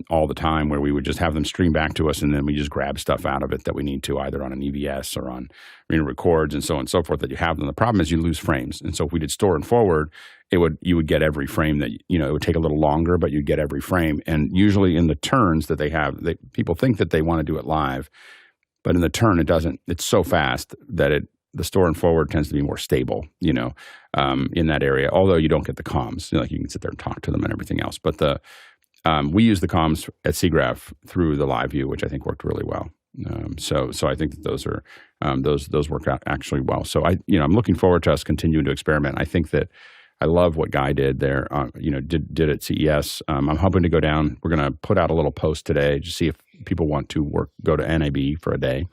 all the time where we would just have them stream back to us and then we just grab stuff out of it that we need to, either on an EVS or on records and so on and so forth that you have them. The problem is you lose frames. And so if we did store and forward, you would get every frame that, it would take a little longer, but you'd get every frame. And usually in the turns that they have, people think that they want to do it live, but in the turn it doesn't. It's so fast that the store and forward tends to be more stable, in that area. Although you don't get the comms, you can sit there and talk to them and everything else. But we use the comms at SIGGRAPH through the live view, which I think worked really well. So I think that those are those work out actually well. So I'm looking forward to us continuing to experiment. I think that I love what Guy did there. Did at CES. I'm hoping to go down. We're going to put out a little post today to see if people want to go to NAB for a day,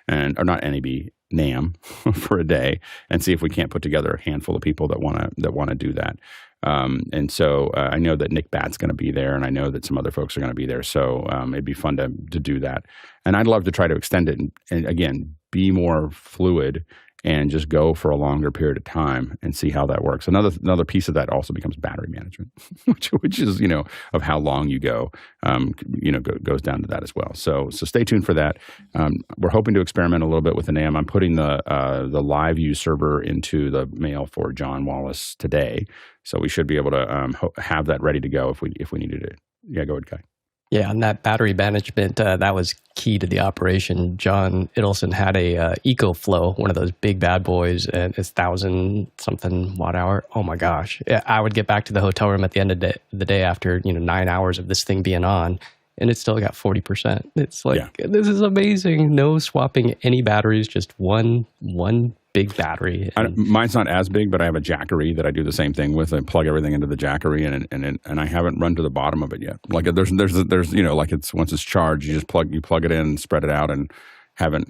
or not NAB. NAM for a day, and see if we can't put together a handful of people that want to do that. And so I know that Nick Batt's going to be there, and I know that some other folks are going to be there. So it'd be fun to do that. And I'd love to try to extend it and again, be more fluid and just go for a longer period of time and see how that works. Another piece of that also becomes battery management, which is, of how long you go, goes down to that as well. So stay tuned for that. We're hoping to experiment a little bit with the NAM. I'm putting the live view server into the mail for John Wallace today. So we should be able to have that ready to go if we needed it. Yeah, go ahead, Kai. Yeah, and that battery management, that was key to the operation. John Idelson had a EcoFlow, one of those big bad boys, and it's 1,000-something watt hour. Oh my gosh. I would get back to the hotel room at the end of the day after 9 hours of this thing being on, and it's still got 40%. It's like, this is amazing. No swapping any batteries, just one big battery. Mine's not as big, but I have a Jackery that I do the same thing with. I plug everything into the Jackery, and I haven't run to the bottom of it yet. Like there's like it's once it's charged, you just plug it in, and spread it out, and haven't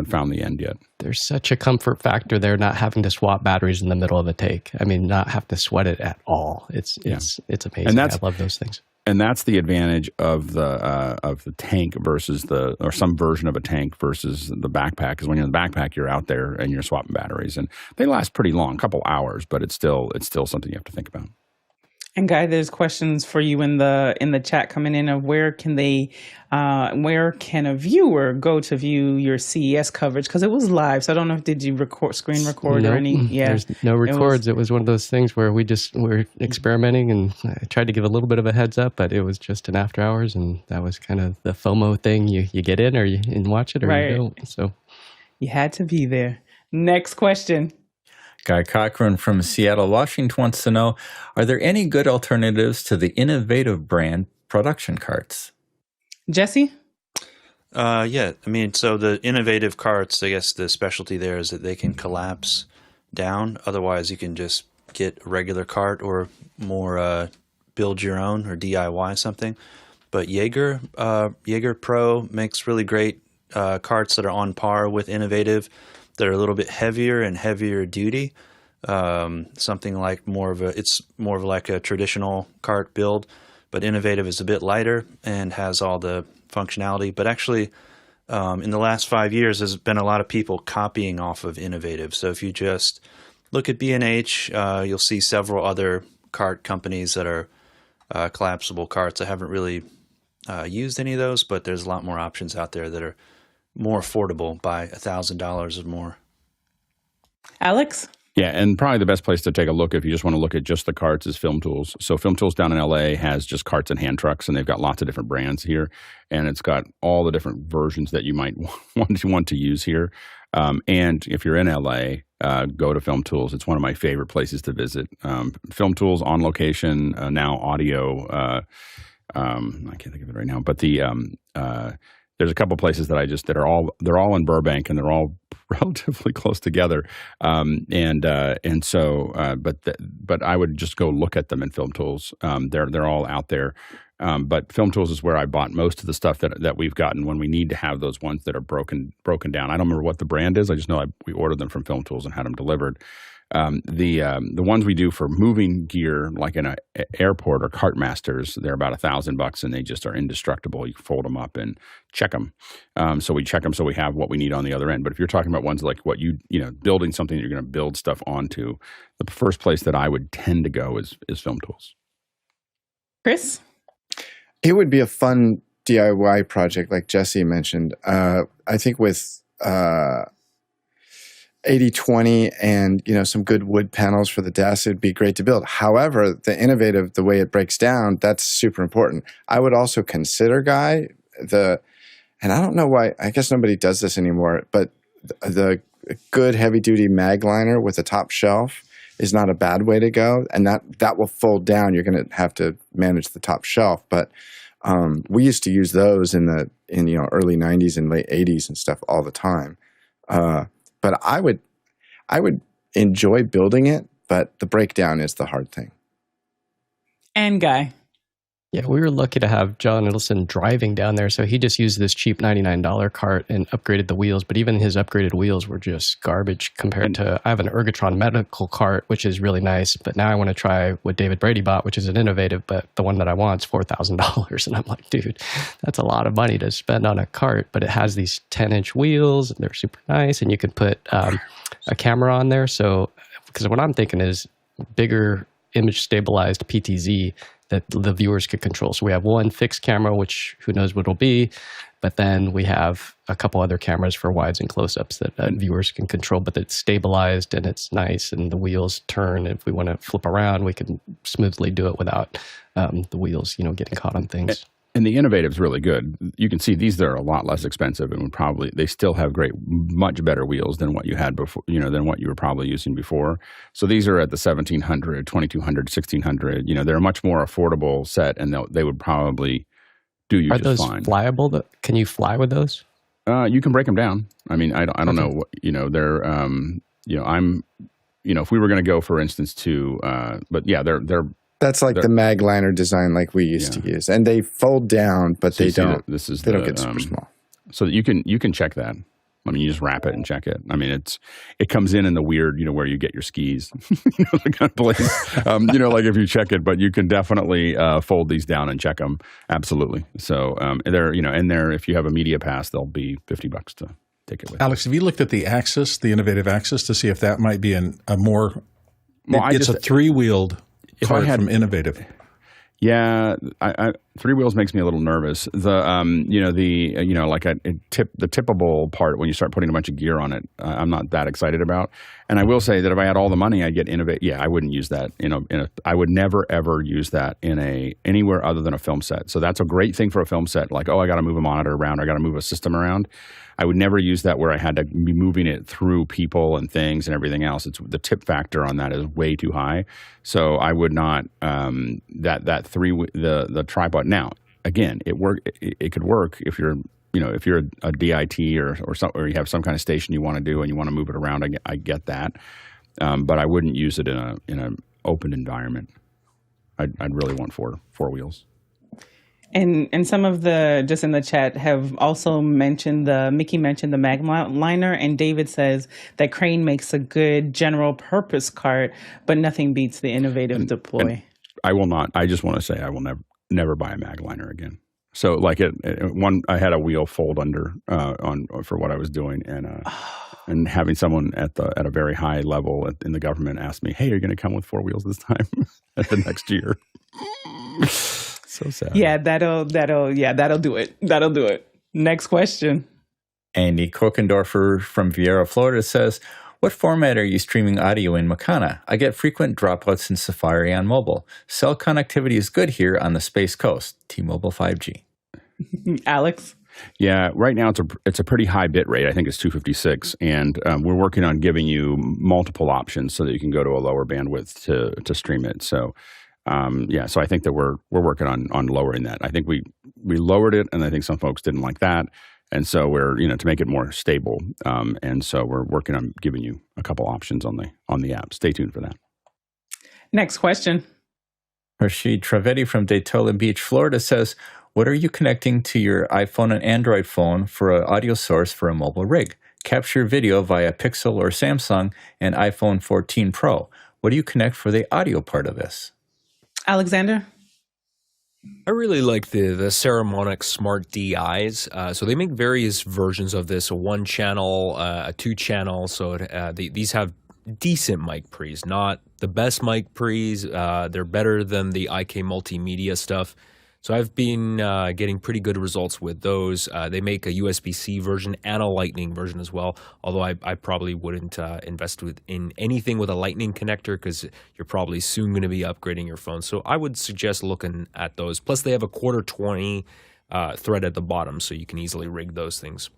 found the end yet. There's such a comfort factor there, not having to swap batteries in the middle of a take. I mean, not have to sweat it at all. It's amazing. And I love those things. And that's the advantage of the tank versus or some version of a tank versus the backpack. Because when you're in the backpack, you're out there and you're swapping batteries, and they last pretty long, a couple hours, but it's still something you have to think about. And Guy, there's questions for you in the chat coming in of where can a viewer go to view your CES coverage? Because it was live, so I don't know if did you screen record or any? Yeah, there's no records. It was one of those things where we're experimenting, and I tried to give a little bit of a heads up, but it was just an after hours, and that was kind of the FOMO thing. You get in and watch it, or you don't. So you had to be there. Next question. Guy Cochran from Seattle, Washington wants to know, are there any good alternatives to the innovative brand production carts? Jesse? Yeah. I mean, so the innovative carts, I guess the specialty there is that they can collapse down. Otherwise, you can just get a regular cart or more build your own or DIY something. But Jaeger Pro makes really great carts that are on par with innovative. They're a little bit heavier and heavier duty. Something like it's more of like a traditional cart build, but innovative is a bit lighter and has all the functionality. But actually, in the last 5 years, there's been a lot of people copying off of innovative. So if you just look at B&H, you'll see several other cart companies that are collapsible carts. I haven't really used any of those, but there's a lot more options out there that are more affordable by $1,000 or more. Alex? Yeah, and probably the best place to take a look if you just want to look at just the carts is Film Tools. So Film Tools down in LA has just carts and hand trucks, and they've got lots of different brands here, and it's got all the different versions that you might want to use here. And if you're in LA, go to Film Tools. It's one of my favorite places to visit. Film Tools on location, now audio. I can't think of it right now, but there's a couple places that they're all in Burbank, and they're all relatively close together. But I would just go look at them in Film Tools. They're all out there. But Film Tools is where I bought most of the stuff that we've gotten when we need to have those ones that are broken down. I don't remember what the brand is. I just know we ordered them from Film Tools and had them delivered. The ones we do for moving gear, like in an airport or cart masters, they're about $1,000, and they just are indestructible. You can fold them up and check them. So we check them so we have what we need on the other end. But if you're talking about ones like what building something that you're going to build stuff onto, the first place that I would tend to go is Film Tools. Chris? It would be a fun DIY project, like Jesse mentioned. I think with 80/20 and some good wood panels for the desk, it'd be great to build. However, the innovative, the way it breaks down, that's super important. I would also consider, Guy, and I don't know why, I guess nobody does this anymore, but the good heavy duty mag liner with a top shelf is not a bad way to go, and that will fold down. You're going to have to manage the top shelf, but we used to use those in early 90s and late 80s and stuff all the time. But I would enjoy building it, but the breakdown is the hard thing. And Guy? Yeah, we were lucky to have John Middleton driving down there, so he just used this cheap $99 cart and upgraded the wheels, but even his upgraded wheels were just garbage compared to, I have an Ergotron medical cart, which is really nice, but now I want to try what David Brady bought, which is an innovative, but the one that I want is $4,000, and I'm like, dude, that's a lot of money to spend on a cart, but it has these 10-inch wheels, and they're super nice, and you can put a camera on there, so, because what I'm thinking is bigger image-stabilized PTZ that the viewers could control. So we have one fixed camera, which who knows what it'll be, but then we have a couple other cameras for wides and close-ups that viewers can control, but it's stabilized and it's nice, and the wheels turn. If we want to flip around, we can smoothly do it without the wheels, getting caught on things. And the innovative is really good. You can see these are a lot less expensive, and they still have much better wheels than what you had before, than what you were probably using before. So these are at the 1,700, 2,200, 1,600. They're a much more affordable set, and they would probably do you Are just those fine. flyable? Can you fly with those? You can break them down. I mean, I don't know what, they're, if we were going to go, for instance, but yeah, they're That's like the Magliner design like we used to use. And they fold down, but so they don't. They don't get super small. So that you can check that. I mean, you just wrap it and check it. I mean, it comes in the weird, where you get your skis, the kind of place, like if you check it, but you can definitely fold these down and check them. Absolutely. So they're, if you have a media pass, they'll be $50 to take it with. Alex, have you looked at the Axis, the innovative Axis, to see if that might be a more, it's a three-wheeled card from Innovative. Yeah, three wheels makes me a little nervous. The the tippable part when you start putting a bunch of gear on it, I'm not that excited about. And I will say that if I had all the money, I'd get Innovate. Yeah, I wouldn't use that. I would never ever use that anywhere other than a film set. So that's a great thing for a film set. Like, I got to move a monitor around, I got to move a system around. I would never use that where I had to be moving it through people and things and everything else. The tip factor on that is way too high. So I would not the tripod. Now, again, it could work if you're a DIT or you have some kind of station you want to do and you want to move it around. I get that, but I wouldn't use it in an open environment. I'd really want four wheels. And some of just in the chat have also mentioned Mickey mentioned the Magliner, and David says that Crane makes a good general purpose cart, but nothing beats the Innovative Deploy. And I will not. I just want to say I will never buy a Magliner again. So like I had a wheel fold under for what I was doing, and having someone at a very high level in the government ask me, "Hey, are you going to come with four wheels this time at the next year?" So sad. Yeah, that'll do it. That'll do it. Next question. Andy Kokendorfer from Vieira, Florida says, what format are you streaming audio in Makana? I get frequent dropouts in Safari on mobile. Cell connectivity is good here on the Space Coast. T-Mobile 5G. Alex? Yeah, right now it's a pretty high bit rate. I think it's 256, and we're working on giving you multiple options so that you can go to a lower bandwidth to stream it. So so I think that we're working on lowering that. I think we lowered it, and I think some folks didn't like that, and so we're to make it more stable. And so we're working on giving you a couple options on the app. Stay tuned for that. Next question. Rashid Travetti from Daytona Beach, Florida says, what are you connecting to your iPhone and Android phone for an audio source for a mobile rig? Capture video via Pixel or Samsung and iPhone 14 Pro. What do you connect for the audio part of this? Alexander? I really like the Saramonic Smart DIs. So they make various versions of this, a 1-channel, a 2-channel. So these have decent mic pre's, not the best mic pre's. They're better than the IK Multimedia stuff. So I've been getting pretty good results with those. They make a USB-C version and a Lightning version as well, although I probably wouldn't invest in anything with a Lightning connector because you're probably soon going to be upgrading your phone. So I would suggest looking at those. Plus, they have a quarter 20 thread at the bottom, so you can easily rig those things.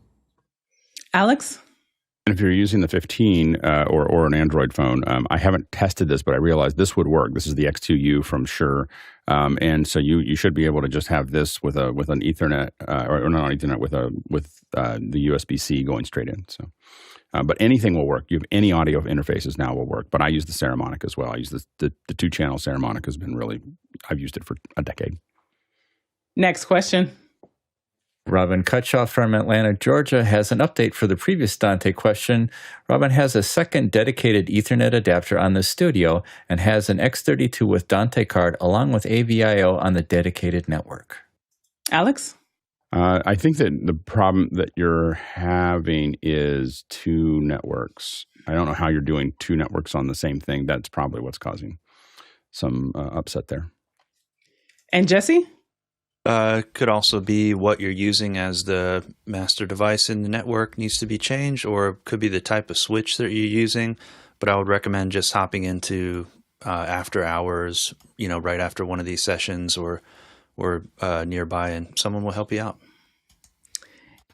Alex? And if you're using the 15 or an Android phone, I haven't tested this, but I realized this would work. This is the X2U from Shure. And so you should be able to just have this with an Ethernet or not Ethernet with the USB-C going straight in. So, but anything will work. You have any audio interfaces now will work. But I use the Saramonic as well. I use the 2-channel Saramonic has been I've used it for a decade. Next question. Robin Cutshaw from Atlanta, Georgia has an update for the previous Dante question. Robin has a second dedicated Ethernet adapter on the studio and has an X32 with Dante card along with AVIO on the dedicated network. Alex? I think that the problem that you're having is two networks. I don't know how you're doing two networks on the same thing. That's probably what's causing some upset there. And Jesse? Could also be what you're using as the master device in the network needs to be changed, or could be the type of switch that you're using. But I would recommend just hopping into after hours, right after one of these sessions or nearby, and someone will help you out.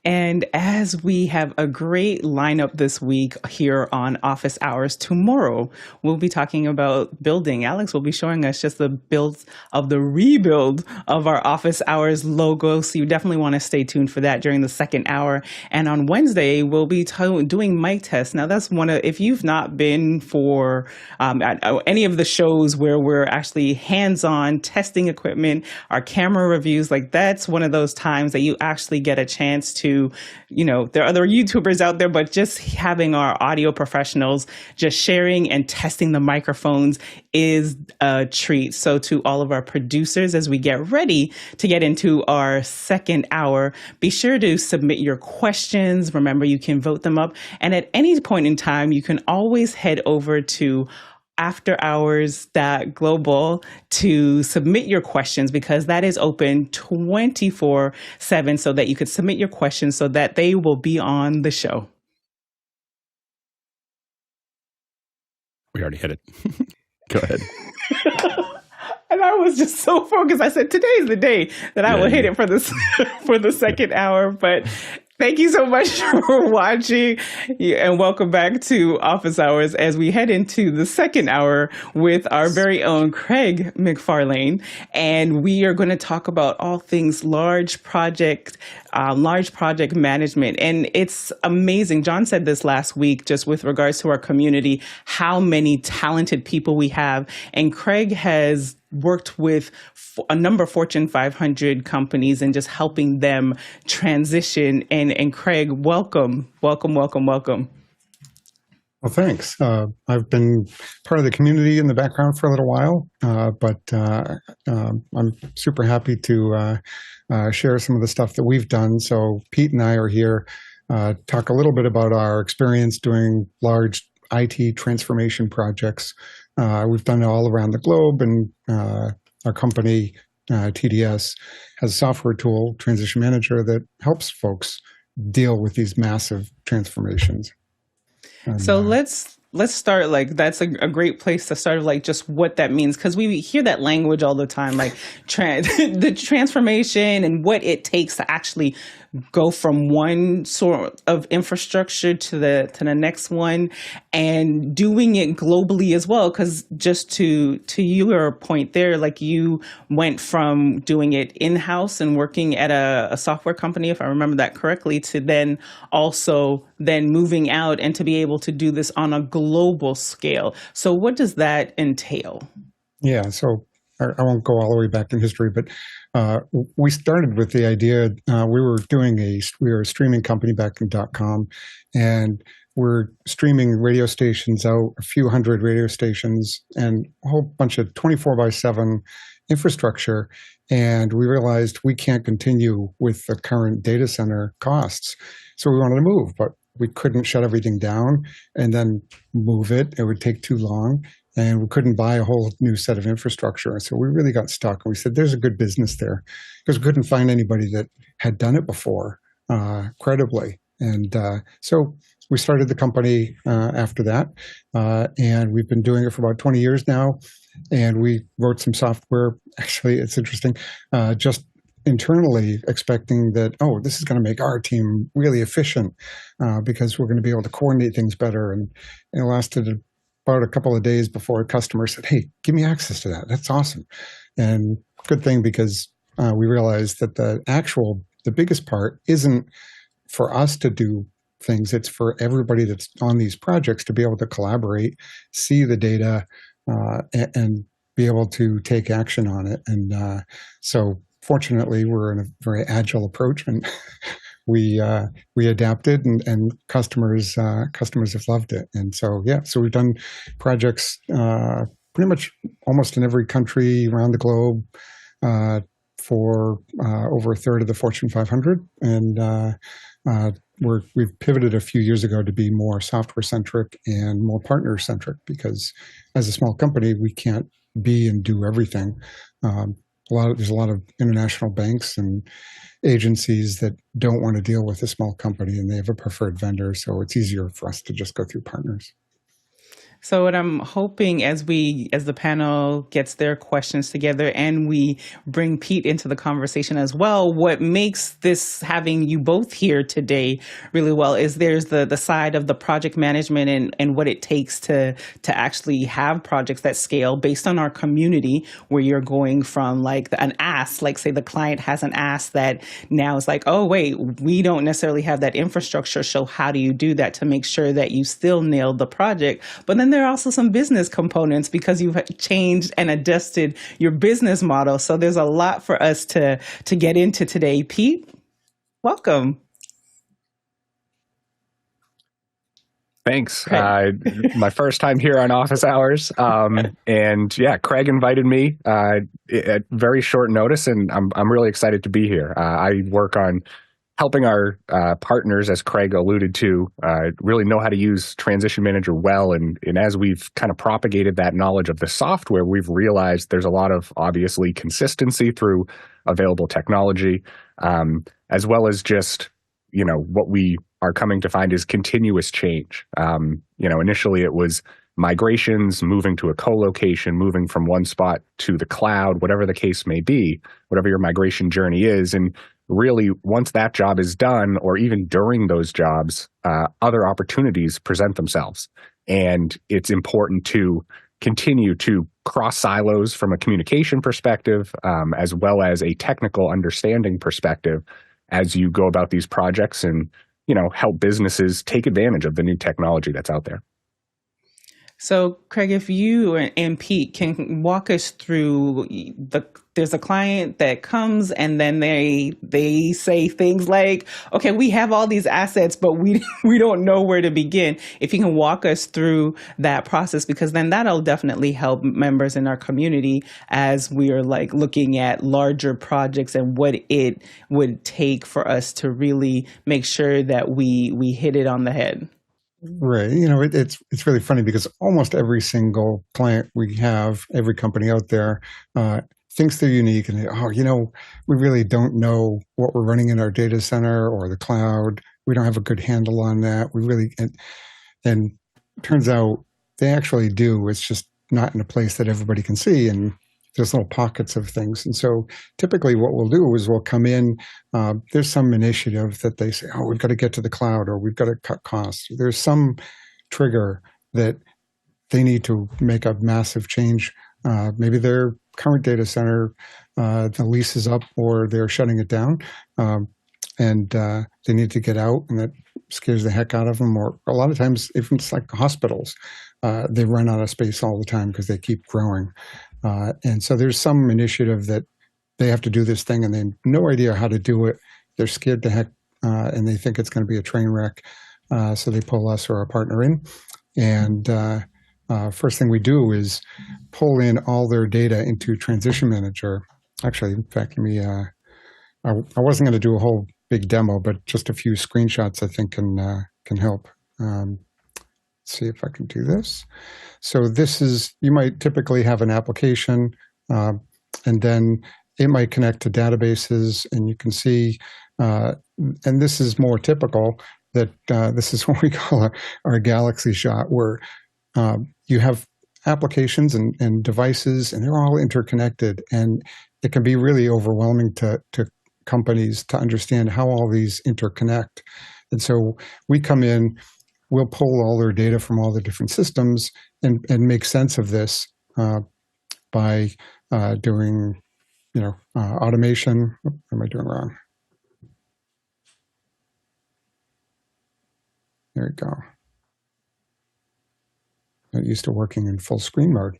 And as we have a great lineup this week here on Office Hours, tomorrow we'll be talking about building. Alex will be showing us just the rebuild of our Office Hours logo. So you definitely want to stay tuned for that during the second hour. And on Wednesday, we'll be doing mic tests. Now, that's if you've not been for at any of the shows where we're actually hands-on testing equipment, our camera reviews, like that's one of those times that you actually get a chance to, there are other YouTubers out there, but just having our audio professionals just sharing and testing the microphones is a treat. So to all of our producers, as we get ready to get into our second hour, be sure to submit your questions. Remember, you can vote them up. And at any point in time, you can always head over to afterhours.global to submit your questions, because that is open 24/7, so that you could submit your questions so that they will be on the show. We already hit it. Go ahead. And I was just so focused. I said, today's the day that I will hit it for this for the second hour. But thank you so much for watching, and welcome back to Office Hours as we head into the second hour with our very own Craig Macfarlane. And we are going to talk about all things large project management. And it's amazing. John said this last week, just with regards to our community, how many talented people we have. And Craig has worked with a number of Fortune 500 companies and just helping them transition. And Craig, welcome. Well, thanks. I've been part of the community in the background for a little while, but I'm super happy to share some of the stuff that we've done. So Pete and I are here, talk a little bit about our experience doing large IT transformation projects. We've done it all around the globe, and our company, TDS, has a software tool, Transition Manager, that helps folks deal with these massive transformations. And, so let's start, like, that's a great place to start, like, just what that means, because we hear that language all the time, like the transformation and what it takes to actually go from one sort of infrastructure to the next one, and doing it globally as well. Because just to your point there, like, you went from doing it in-house and working at a software company, if I remember that correctly, to then moving out and to be able to do this on a global scale. So what does that entail? Yeah, so I won't go all the way back in history, but we started with the idea, we were a streaming company back in .com, and we're streaming radio stations out, a few hundred radio stations, and a whole bunch of 24/7 infrastructure. And we realized we can't continue with the current data center costs. So we wanted to move, but we couldn't shut everything down and then move it. It would take too long. And we couldn't buy a whole new set of infrastructure. So we really got stuck. And we said, there's a good business there, because we couldn't find anybody that had done it before, credibly. And so we started the company after that. And we've been doing it for about 20 years now. And we wrote some software. Actually, it's interesting, just internally, expecting that, this is going to make our team really efficient, because we're going to be able to coordinate things better. And it lasted about a couple of days before a customer said, hey, give me access to that. That's awesome. And good thing, because we realized that the biggest part isn't for us to do things. It's for everybody that's on these projects to be able to collaborate, see the data, and be able to take action on it. And so fortunately, we're in a very agile approach, and we adapted, and customers have loved it. And so so we've done projects pretty much almost in every country around the globe for over a third of the Fortune 500, and we've pivoted a few years ago to be more software centric and more partner centric, because as a small company we can't be and do everything. There's a lot of international banks and agencies that don't want to deal with a small company, and they have a preferred vendor, so it's easier for us to just go through partners. So what I'm hoping as the panel gets their questions together and we bring Pete into the conversation as well, what makes this having you both here today really well is there's the side of the project management and what it takes to actually have projects that scale based on our community, where you're going from like an ask, like say the client has an ask that now is like, oh wait, we don't necessarily have that infrastructure. So how do you do that to make sure that you still nail the project? But then there are also some business components because you've changed and adjusted your business model. So there's a lot for us to get into today. Pete, welcome. Thanks. My first time here on Office Hours. And yeah, Craig invited me at very short notice, and I'm really excited to be here. I work on helping our partners, as Craig alluded to, really know how to use Transition Manager well. And as we've kind of propagated that knowledge of the software, we've realized there's a lot of, obviously, consistency through available technology, as well as just, what we are coming to find is continuous change. Initially it was migrations, moving to a co-location, moving from one spot to the cloud, whatever the case may be, whatever your migration journey is. And really, once that job is done, or even during those jobs, other opportunities present themselves. And it's important to continue to cross silos from a communication perspective, as well as a technical understanding perspective as you go about these projects and, help businesses take advantage of the new technology that's out there. So, Craig, if you and Pete can walk us through there's a client that comes and then they say things like, okay, we have all these assets, but we don't know where to begin. If you can walk us through that process, because then that'll definitely help members in our community as we are like looking at larger projects and what it would take for us to really make sure that we hit it on the head. Right. It's really funny because almost every single client we have, every company out there, thinks they're unique and we really don't know what we're running in our data center or the cloud. We don't have a good handle on that. And turns out they actually do. It's just not in a place that everybody can see, and there's little pockets of things. And so typically what we'll do is we'll come in, there's some initiative that they say, we've got to get to the cloud, or we've got to cut costs. There's some trigger that they need to make a massive change. Maybe their current data center, the lease is up or they're shutting it down, and they need to get out, and that scares the heck out of them. Or a lot of times, even it's like hospitals, they run out of space all the time because they keep growing. And so there's some initiative that they have to do this thing and they have no idea how to do it. They're scared to heck, and they think it's going to be a train wreck. So they pull us or our partner in. And first thing we do is pull in all their data into Transition Manager. Actually, in fact, I wasn't going to do a whole big demo, but just a few screenshots I think can help. See if I can do this. So this is, you might typically have an application, and then it might connect to databases, and you can see, and this is more typical, that this is what we call our galaxy shot, where you have applications and devices, and they're all interconnected, and it can be really overwhelming to companies to understand how all these interconnect. And so we come in, we'll pull all their data from all the different systems and make sense of this by doing, automation. What am I doing wrong? There we go. Not used to working in full screen mode.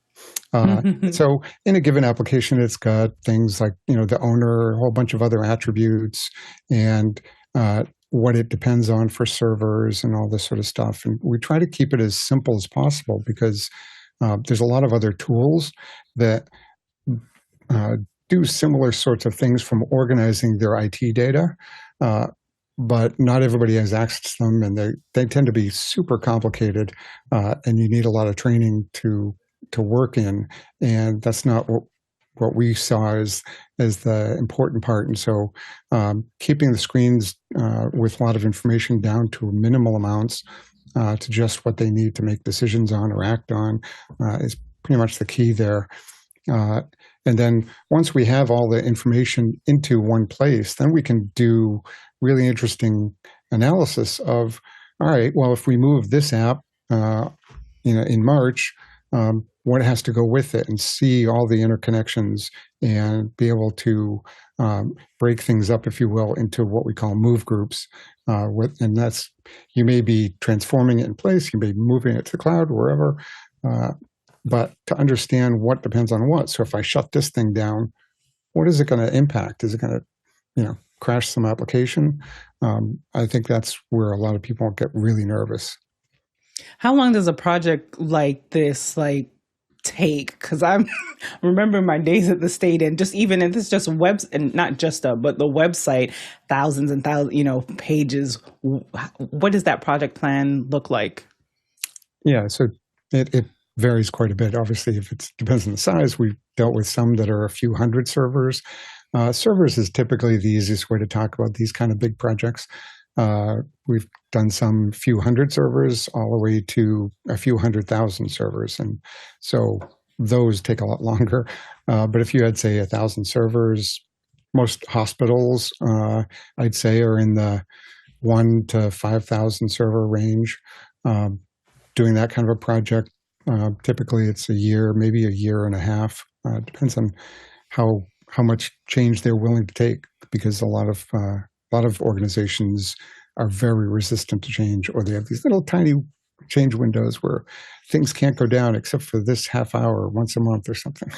So in a given application, it's got things like, the owner, a whole bunch of other attributes, and what it depends on for servers and all this sort of stuff. And we try to keep it as simple as possible because there's a lot of other tools that do similar sorts of things, from organizing their IT data, but not everybody has access to them, and they tend to be super complicated, and you need a lot of training to work in, and that's not what we saw as the important part. And so keeping the screens with a lot of information down to minimal amounts, to just what they need to make decisions on or act on is pretty much the key there. And then once we have all the information into one place, then we can do really interesting analysis of, all right, well, if we move this app, in March, what has to go with it, and see all the interconnections and be able to break things up, if you will, into what we call move groups. And that's, you may be transforming it in place, you may be moving it to the cloud, wherever, but to understand what depends on what. So if I shut this thing down, what is it going to impact? Is it going to, crash some application? I think that's where a lot of people get really nervous. How long does a project like this take? Because I'm remembering my days at the state, and just even if it's just webs, and not just but the website, thousands and thousands, pages. What does that project plan look like? Yeah, so it varies quite a bit. Obviously, if it depends on the size, we've dealt with some that are a few hundred servers. Servers is typically the easiest way to talk about these kind of big projects. We've done some few hundred servers all the way to a few 100,000 servers. And so those take a lot longer. But if you had, say, 1,000 servers, most hospitals, I'd say, are in the 1 to 5,000 server range. Doing that kind of a project, typically it's a year, maybe a year and a half. Depends on how much change they're willing to take, because a lot of organizations are very resistant to change, or they have these little tiny change windows where things can't go down except for this half hour once a month or something.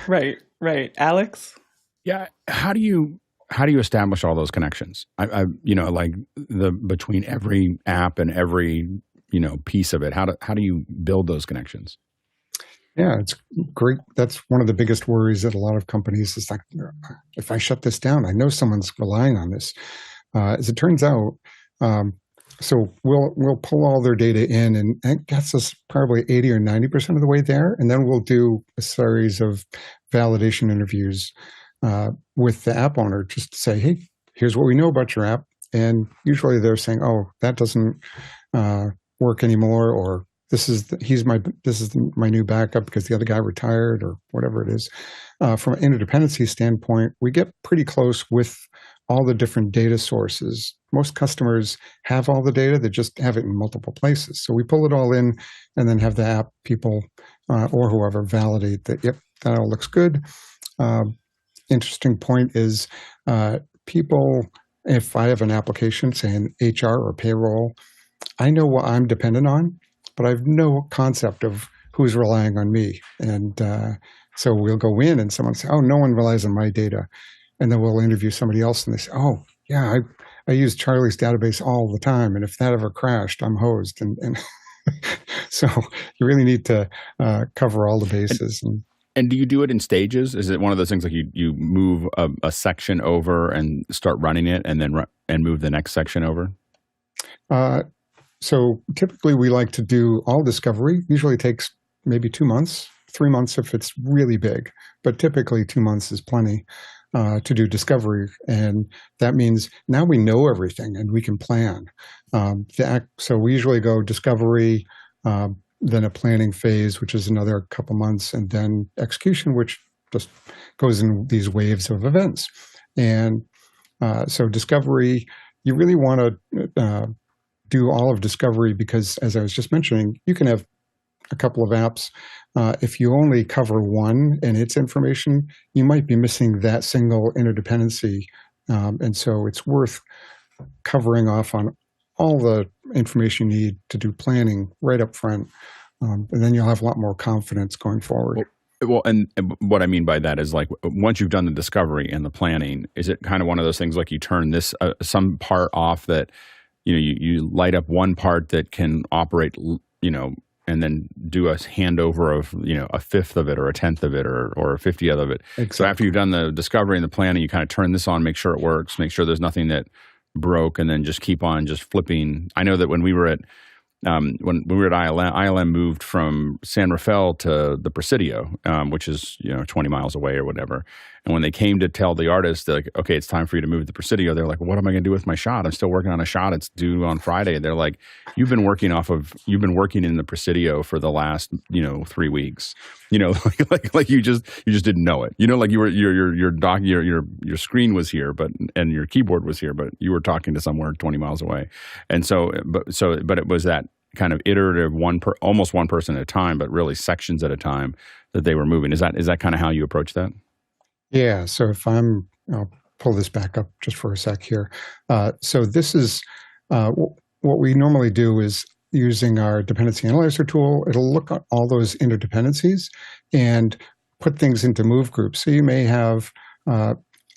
Right. Alex? Yeah. How do you establish all those connections? Between every app and every, piece of it, how do you build those connections? Yeah, it's great. That's one of the biggest worries that a lot of companies is like, if I shut this down, I know someone's relying on this. As it turns out, so we'll pull all their data in, and that gets us probably 80 or 90% of the way there. And then we'll do a series of validation interviews with the app owner, just to say, hey, here's what we know about your app. And usually they're saying, oh, that doesn't work anymore, or this is my new backup because the other guy retired, or whatever it is. From an interdependency standpoint, we get pretty close with all the different data sources. Most customers have all the data, they just have it in multiple places. So we pull it all in, and then have the app people or whoever validate that, yep, that all looks good. Interesting point is people, if I have an application, say in HR or payroll, I know what I'm dependent on, but I have no concept of who's relying on me. And so we'll go in and someone say, oh, no one relies on my data. And then we'll interview somebody else and they say, oh, yeah, I use Charlie's database all the time. And if that ever crashed, I'm hosed. And so you really need to cover all the bases. And do you do it in stages? Is it one of those things like you move a section over and start running it, and then and move the next section over? So typically we like to do all discovery. Usually takes maybe 2 months, 3 months if it's really big, but typically 2 months is plenty to do discovery. And that means now we know everything and we can plan. So we usually go discovery, then a planning phase, which is another couple months, and then execution, which just goes in these waves of events. And so discovery, you really want to do all of discovery because, as I was just mentioning, you can have a couple of apps. If you only cover one and its information, you might be missing that single interdependency. And so it's worth covering off on all the information you need to do planning right up front. And then you'll have a lot more confidence going forward. Well, and what I mean by that is, like, once you've done the discovery and the planning, is it kind of one of those things like you turn this some part off that, you light up one part that can operate, and then do a handover of, a fifth of it or a tenth of it or a 50th of it. Exactly. So after you've done the discovery and the planning, you kind of turn this on, make sure it works, make sure there's nothing that broke, and then just keep on just flipping. I know that when we were at ILM moved from San Rafael to the Presidio, which is 20 miles away or whatever. And when they came to tell the artist, they're like, okay, it's time for you to move to the Presidio. They're like, what am I going to do with my shot? I'm still working on a shot. It's due on Friday. They're like, you've been working in the Presidio for the last, 3 weeks. Like you just didn't know it. Like you were your screen was here, and your keyboard was here, but you were talking to somewhere 20 miles away. And but it was that kind of iterative almost one person at a time, but really sections at a time that they were moving. Is that kind of how you approach that? Yeah. So I'll pull this back up just for a sec here. So this is what we normally do is using our dependency analyzer tool. It'll look at all those interdependencies and put things into move groups. So you may have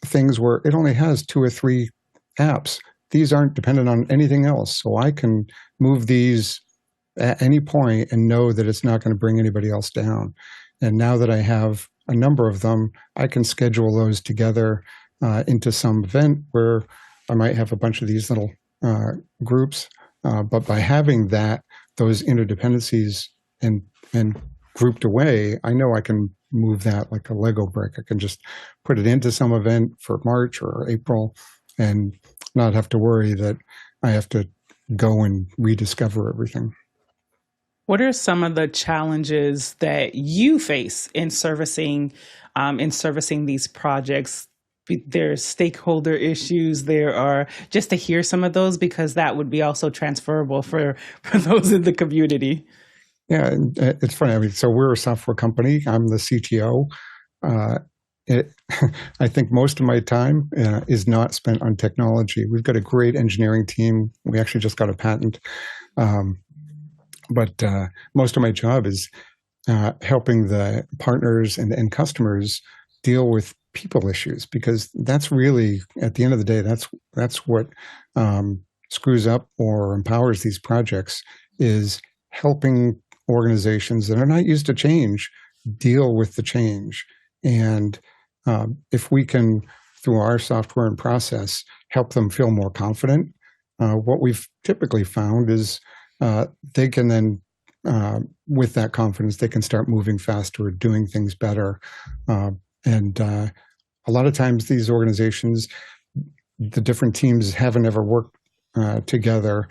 things where it only has 2 or 3 apps. These aren't dependent on anything else. So I can move these at any point and know that it's not going to bring anybody else down. And now that I have a number of them, I can schedule those together into some event where I might have a bunch of these little groups. But by having those interdependencies and grouped away, I know I can move that like a Lego brick. I can just put it into some event for March or April and not have to worry that I have to go and rediscover everything. What are some of the challenges that you face in servicing these projects? There's stakeholder issues. There are, just to hear some of those, because that would be also transferable for those in the community. Yeah, it's funny. I mean, so we're a software company. I'm the CTO. I think most of my time is not spent on technology. We've got a great engineering team. We actually just got a patent. But most of my job is helping the partners and customers deal with people issues, because that's really, at the end of the day, that's what screws up or empowers these projects, is helping organizations that are not used to change deal with the change. And if we can, through our software and process, help them feel more confident, what we've typically found is they can then, with that confidence, they can start moving faster, doing things better. And a lot of times these organizations, the different teams haven't ever worked together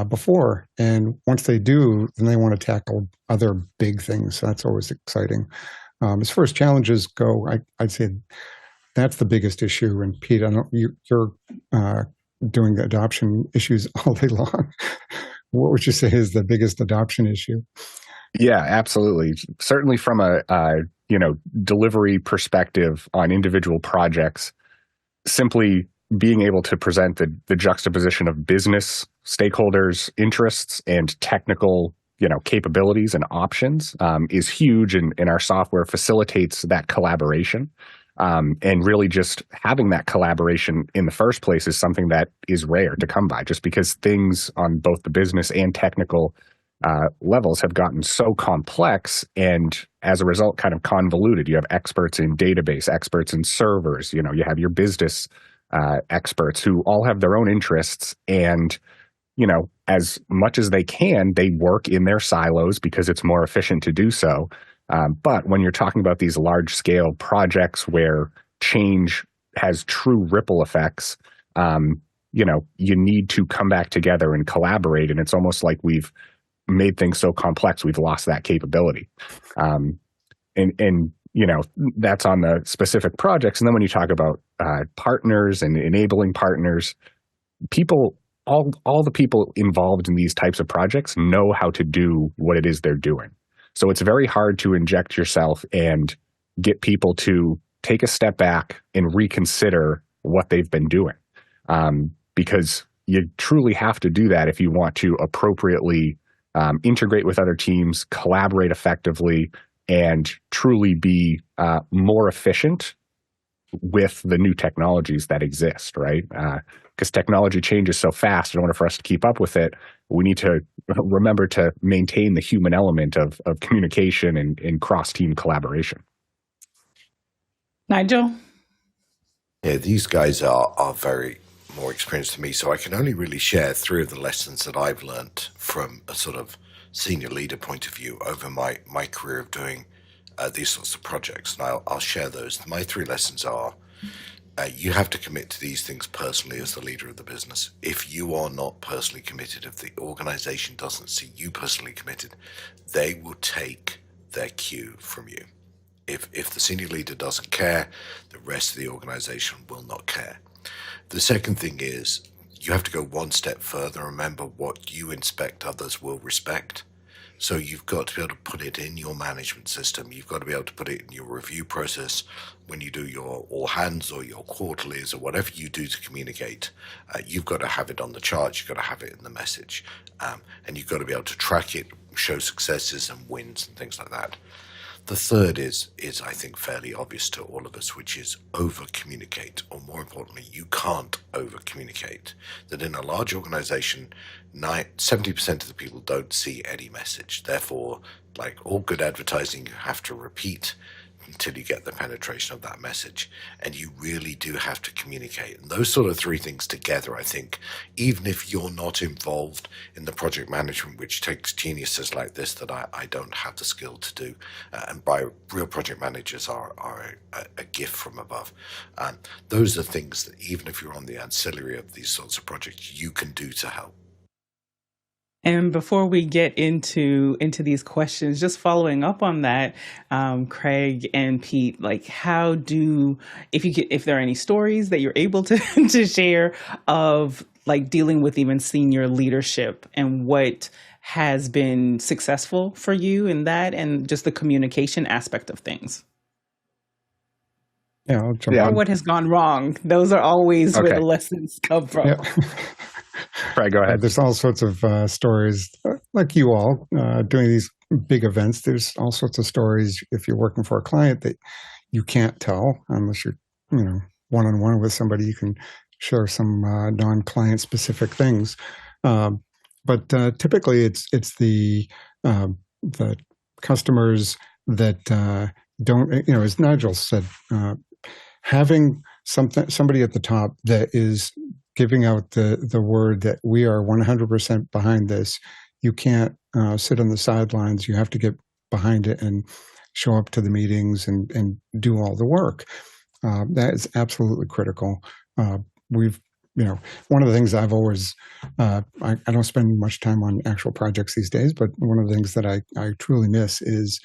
before. And once they do, then they want to tackle other big things. So that's always exciting. As far as challenges go, I'd say that's the biggest issue. And Pete, I know you're doing adoption issues all day long. What would you say is the biggest adoption issue? Yeah, absolutely. Certainly from a delivery perspective on individual projects, simply being able to present the juxtaposition of business stakeholders' interests and technical capabilities and options is huge, and our software facilitates that collaboration. And really just having that collaboration in the first place is something that is rare to come by, just because things on both the business and technical levels have gotten so complex and as a result kind of convoluted. You have experts in database, experts in servers, you have your business experts who all have their own interests, and as much as they can, they work in their silos because it's more efficient to do so. But when you're talking about these large-scale projects where change has true ripple effects, you need to come back together and collaborate. And it's almost like we've made things so complex, we've lost that capability. And that's on the specific projects. And then when you talk about partners and enabling partners, all the people involved in these types of projects know how to do what it is they're doing. So it's very hard to inject yourself and get people to take a step back and reconsider what they've been doing. Because you truly have to do that if you want to appropriately integrate with other teams, collaborate effectively, and truly be more efficient with the new technologies that exist, right? Because technology changes so fast, in order for us to keep up with it, we need to remember to maintain the human element of communication and cross-team collaboration. Nigel? Yeah, these guys are very more experienced than me, so I can only really share 3 of the lessons that I've learned from a sort of senior leader point of view over my career of doing these sorts of projects, and I'll share those. My 3 lessons are: you have to commit to these things personally as the leader of the business. If you are not personally committed, if the organization doesn't see you personally committed, they will take their cue from you. If the senior leader doesn't care, the rest of the organization will not care. The second thing is you have to go one step further. Remember, what you inspect, others will respect. So you've got to be able to put it in your management system. You've got to be able to put it in your review process when you do your all hands or your quarterlies or whatever you do to communicate. You've got to have it on the chart. You've got to have it in the message. And you've got to be able to track it, show successes and wins and things like that. The third is I think fairly obvious to all of us, which is over-communicate, or more importantly, you can't over-communicate. That in a large organization, 70% of the people don't see any message. Therefore, like all good advertising, you have to repeat until you get the penetration of that message. And you really do have to communicate. And those sort of 3 things together, I think, even if you're not involved in the project management, which takes geniuses like this that I don't have the skill to do, and by real project managers are a gift from above. Those are things that even if you're on the ancillary of these sorts of projects, you can do to help. And before we get into these questions, just following up on that, Craig and Pete, like if there are any stories that you're able to to share of like dealing with even senior leadership and what has been successful for you in that, and just the communication aspect of things. Yeah, I'll jump Or what has gone wrong. Those are always where the lessons come from. Yeah. Right, go ahead. There's all sorts of stories, like you all, doing these big events. There's all sorts of stories if you're working for a client that you can't tell unless you're, one-on-one with somebody. You can share some non-client specific things. But typically it's the customers that don't, as Nigel said, having somebody at the top that is giving out the word that we are 100% behind this. You can't sit on the sidelines. You have to get behind it and show up to the meetings and do all the work. That is absolutely critical. One of the things I've always, I don't spend much time on actual projects these days, but one of the things that I truly miss is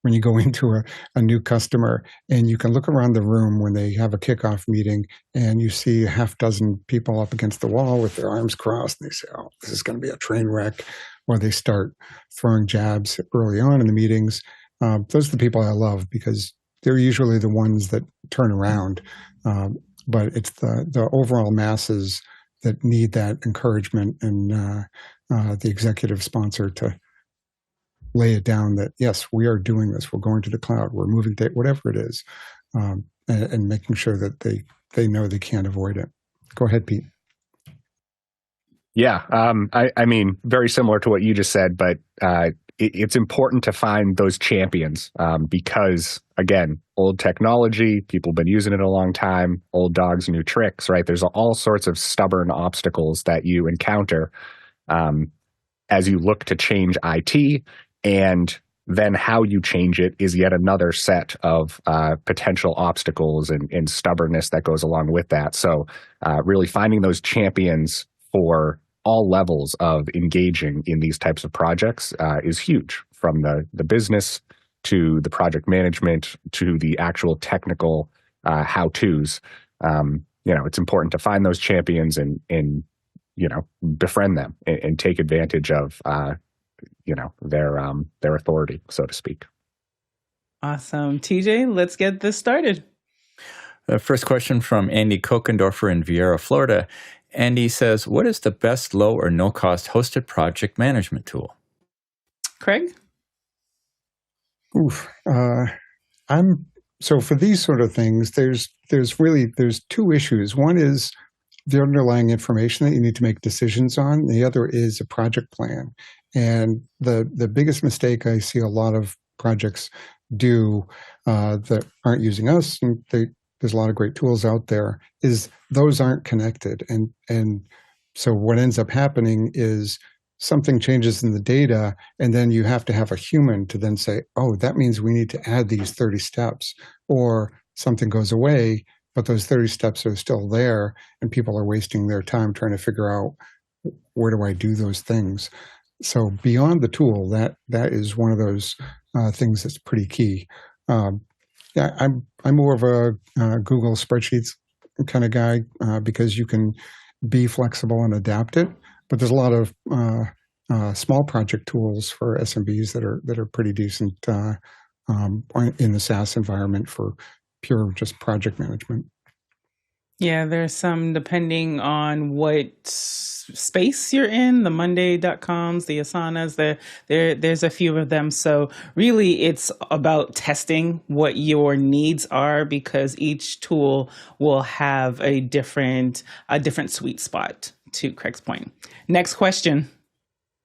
when you go into a new customer and you can look around the room when they have a kickoff meeting and you see a half dozen people up against the wall with their arms crossed and they say, oh, this is going to be a train wreck, or they start throwing jabs early on in the meetings. Those are the people I love because they're usually the ones that turn around. But it's the overall masses that need that encouragement and the executive sponsor to lay it down that, yes, we are doing this. We're going to the cloud. We're moving to whatever it is, and making sure that they know they can't avoid it. Go ahead, Pete. Yeah, I mean, very similar to what you just said, but it's important to find those champions because, again, old technology, people have been using it a long time, old dogs, new tricks, right? There's all sorts of stubborn obstacles that you encounter as you look to change IT, and then how you change it is yet another set of potential obstacles and stubbornness that goes along with that. So really finding those champions for all levels of engaging in these types of projects is huge, from the business to the project management to the actual technical how-tos. It's important to find those champions and befriend them and take advantage of their authority, so to speak. Awesome. TJ, let's get this started. The first question from Andy Kokendorfer in Vieira, Florida. Andy says, what is the best low or no cost hosted project management tool? Craig? So for these sort of things, there's two issues. One is the underlying information that you need to make decisions on. The other is a project plan. And the biggest mistake I see a lot of projects do that aren't using us, and there's a lot of great tools out there, is those aren't connected. And so what ends up happening is something changes in the data, and then you have to have a human to then say, oh, that means we need to add these 30 steps, or something goes away, but those 30 steps are still there, and people are wasting their time trying to figure out, where do I do those things? So beyond the tool, that is one of those things that's pretty key. Yeah, I'm more of a Google spreadsheets kind of guy because you can be flexible and adapt it. But there's a lot of small project tools for SMBs that are pretty decent in the SaaS environment for pure just project management. Yeah, there's some depending on what space you're in, the Monday.coms, the Asanas, there's a few of them. So really it's about testing what your needs are, because each tool will have a different sweet spot, to Craig's point. Next question.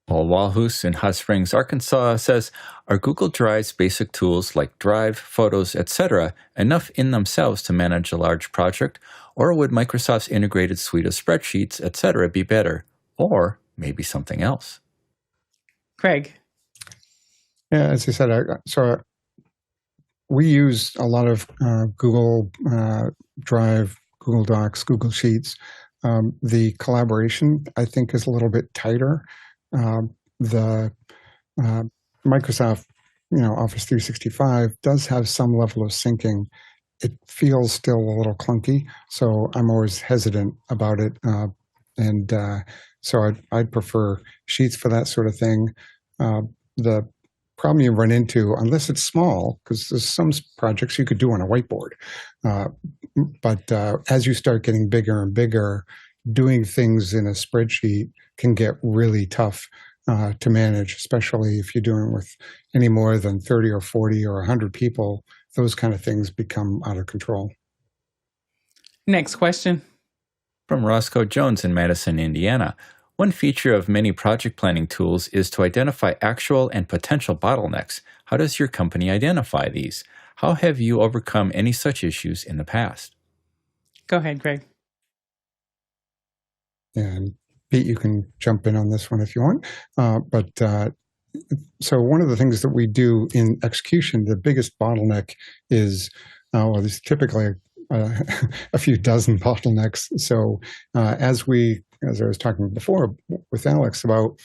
Paul Walhus in Hot Springs, Arkansas says, are Google Drive's basic tools like Drive, Photos, etc. enough in themselves to manage a large project, or would Microsoft's integrated suite of spreadsheets, etc. be better, or maybe something else? Craig. Yeah, as you said, so we use a lot of Google Drive, Google Docs, Google Sheets. The collaboration, I think, is a little bit tighter. The Microsoft, Office 365 does have some level of syncing. It feels still a little clunky, so I'm always hesitant about it. So I'd prefer Sheets for that sort of thing. The problem you run into, unless it's small, because there's some projects you could do on a whiteboard, but as you start getting bigger and bigger, doing things in a spreadsheet can get really tough to manage, especially if you're doing with any more than 30 or 40 or 100 people. Those kind of things become out of control. Next question. From Roscoe Jones in Madison, Indiana. One feature of many project planning tools is to identify actual and potential bottlenecks. How does your company identify these? How have you overcome any such issues in the past? Go ahead, Craig. And Pete, you can jump in on this one if you want. So one of the things that we do in execution, the biggest bottleneck is, there's typically a few dozen bottlenecks. So as I was talking before with Alex about,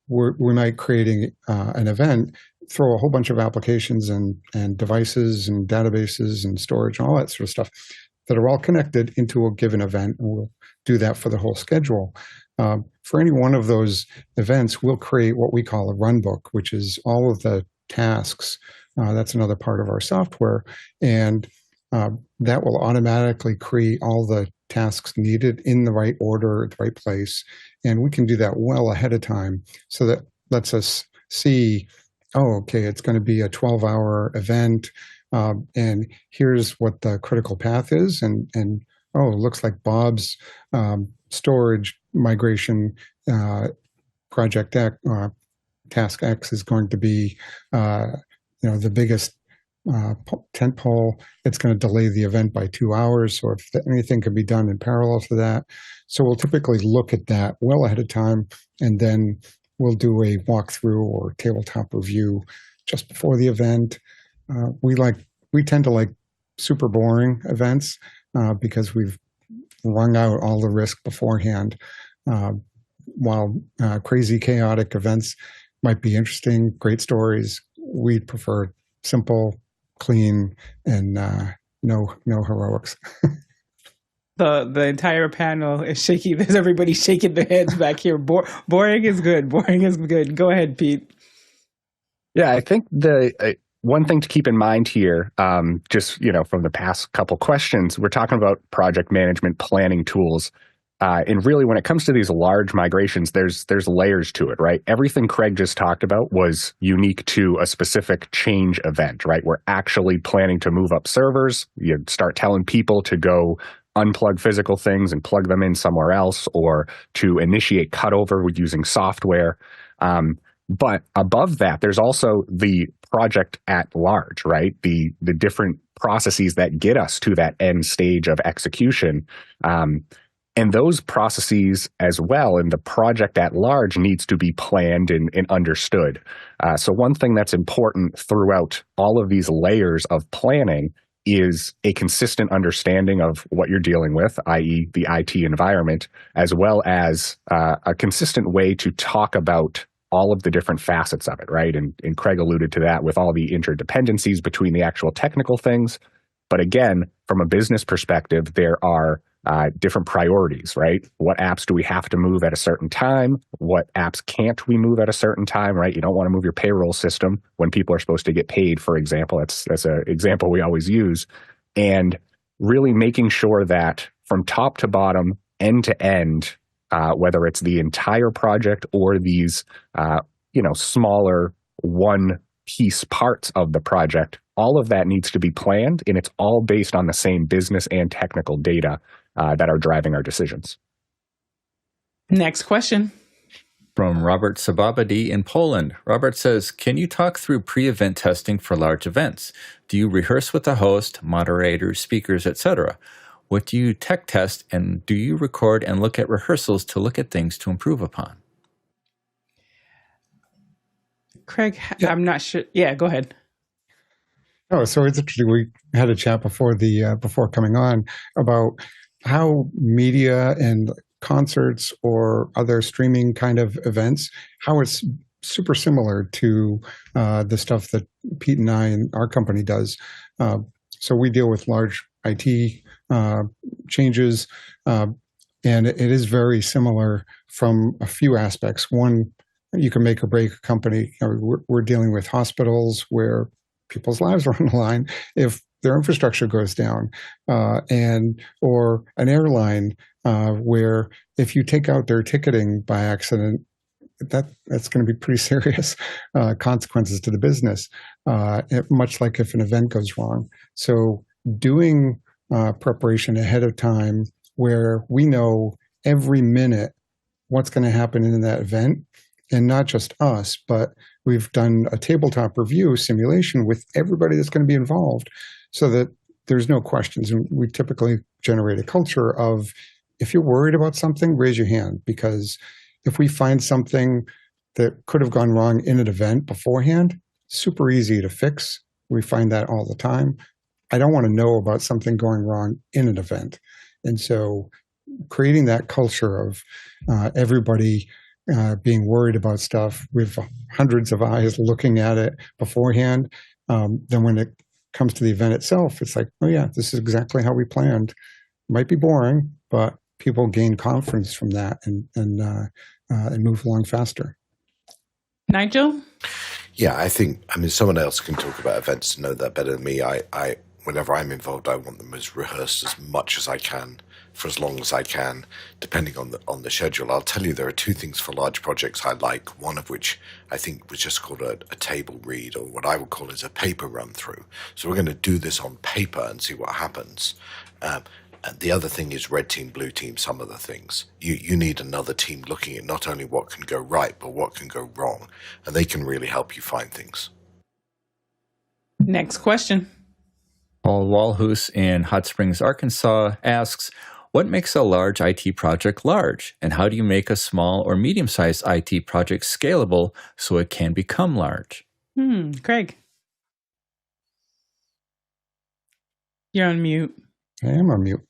we might creating an event, throw a whole bunch of applications and devices and databases and storage and all that sort of stuff that are all connected into a given event, and we'll do that for the whole schedule. For any one of those events, we'll create what we call a run book, which is all of the tasks. That's another part of our software. And that will automatically create all the tasks needed in the right order, the right place. And we can do that well ahead of time. So that lets us see, okay, it's going to be a 12-hour event. And here's what the critical path is. And it looks like Bob's storage migration project task X is going to be the biggest tentpole. It's going to delay the event by 2 hours, or if anything can be done in parallel to that. So we'll typically look at that well ahead of time, and then we'll do a walkthrough or tabletop review just before the event. We tend to like super boring events because we've wrung out all the risk beforehand. While crazy, chaotic events might be interesting, great stories, we'd prefer simple, clean, and no heroics. The entire panel is shaking. There's everybody shaking their heads back here. Boring is good. Boring is good. Go ahead, Pete. Yeah, I think the one thing to keep in mind here, just from the past couple questions, we're talking about project management planning tools. And really, when it comes to these large migrations, there's layers to it, right? Everything Craig just talked about was unique to a specific change event, right? We're actually planning to move up servers. You start telling people to go unplug physical things and plug them in somewhere else, or to initiate cutover with using software. But above that, there's also the project at large, right? The different processes that get us to that end stage of execution. And those processes as well, and the project at large needs to be planned and understood. So one thing that's important throughout all of these layers of planning is a consistent understanding of what you're dealing with, i.e. the IT environment, as well as a consistent way to talk about all of the different facets of it, right? And Craig alluded to that with all the interdependencies between the actual technical things. But again, from a business perspective, there are different priorities, right? What apps do we have to move at a certain time? What apps can't we move at a certain time, right? You don't want to move your payroll system when people are supposed to get paid, for example. That's an example we always use. And really making sure that from top to bottom, end to end, whether it's the entire project or these, smaller one-piece parts of the project, all of that needs to be planned, and it's all based on the same business and technical data that are driving our decisions. Next question. From Robert Sababadi in Poland. Robert says, can you talk through pre-event testing for large events? Do you rehearse with the host, moderators, speakers, etc.? What do you tech test, and do you record and look at rehearsals to look at things to improve upon? Craig, I'm not sure. Yeah, go ahead. Oh, so it's interesting. We had a chat before coming on about how media and concerts or other streaming kind of events, how it's super similar to the stuff that Pete and I and our company does. So we deal with large IT changes, and it is very similar from a few aspects. One, you can make or break a company. We're dealing with hospitals where people's lives are on the line if their infrastructure goes down, or an airline where if you take out their ticketing by accident, that's going to be pretty serious consequences to the business, much like if an event goes wrong. So doing preparation ahead of time where we know every minute what's going to happen in that event, and not just us, but we've done a tabletop review simulation with everybody that's going to be involved so that there's no questions. And we typically generate a culture of, if you're worried about something, raise your hand, because if we find something that could have gone wrong in an event beforehand, super easy to fix. We find that all the time. I don't want to know about something going wrong in an event. And so creating that culture of everybody being worried about stuff with hundreds of eyes looking at it beforehand, then when it comes to the event itself, it's like, oh yeah, this is exactly how we planned. Might be boring, but people gain confidence from that and move along faster. Nigel? Yeah, I mean, someone else can talk about events and know that better than me. I whenever I'm involved, I want them as rehearsed as much as I can for as long as I can, depending on the schedule. I'll tell you, there are two things for large projects I like, one of which I think was just called a table read, or what I would call is a paper run through. So we're going to do this on paper and see what happens. And the other thing is red team, blue team, some of the things. You need another team looking at not only what can go right, but what can go wrong. And they can really help you find things. Next question. Paul Walhus in Hot Springs, Arkansas asks, what makes a large IT project large? And how do you make a small or medium-sized IT project scalable so it can become large? Craig. You're on mute. I am on mute.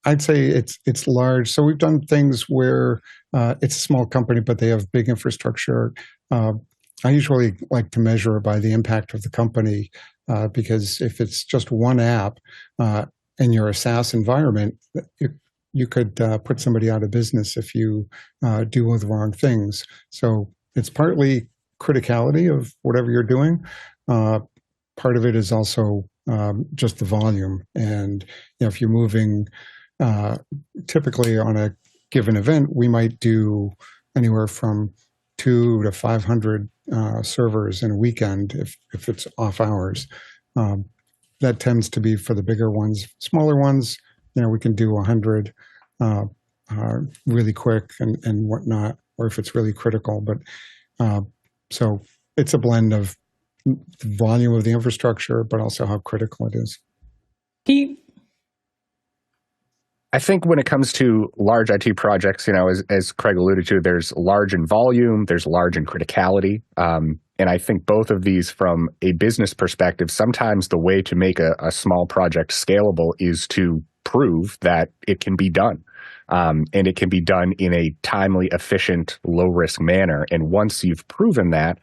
I'd say it's large. So we've done things where it's a small company, but they have big infrastructure. I usually like to measure by the impact of the company, because if it's just one app and you're a SaaS environment, you could put somebody out of business if you deal with the wrong things. So it's partly criticality of whatever you're doing. Part of it is also just the volume. And if you're moving, typically on a given event, we might do anywhere from 200 to 500 servers in a weekend if it's off hours. That tends to be for the bigger ones. Smaller ones, we can do 100 really quick and whatnot, or if it's really critical. But so it's a blend of the volume of the infrastructure, but also how critical it is. Pete? I think when it comes to large IT projects, as Craig alluded to, there's large in volume, there's large in criticality. And I think both of these from a business perspective, sometimes the way to make a small project scalable is to prove that it can be done. And it can be done in a timely, efficient, low-risk manner. And once you've proven that,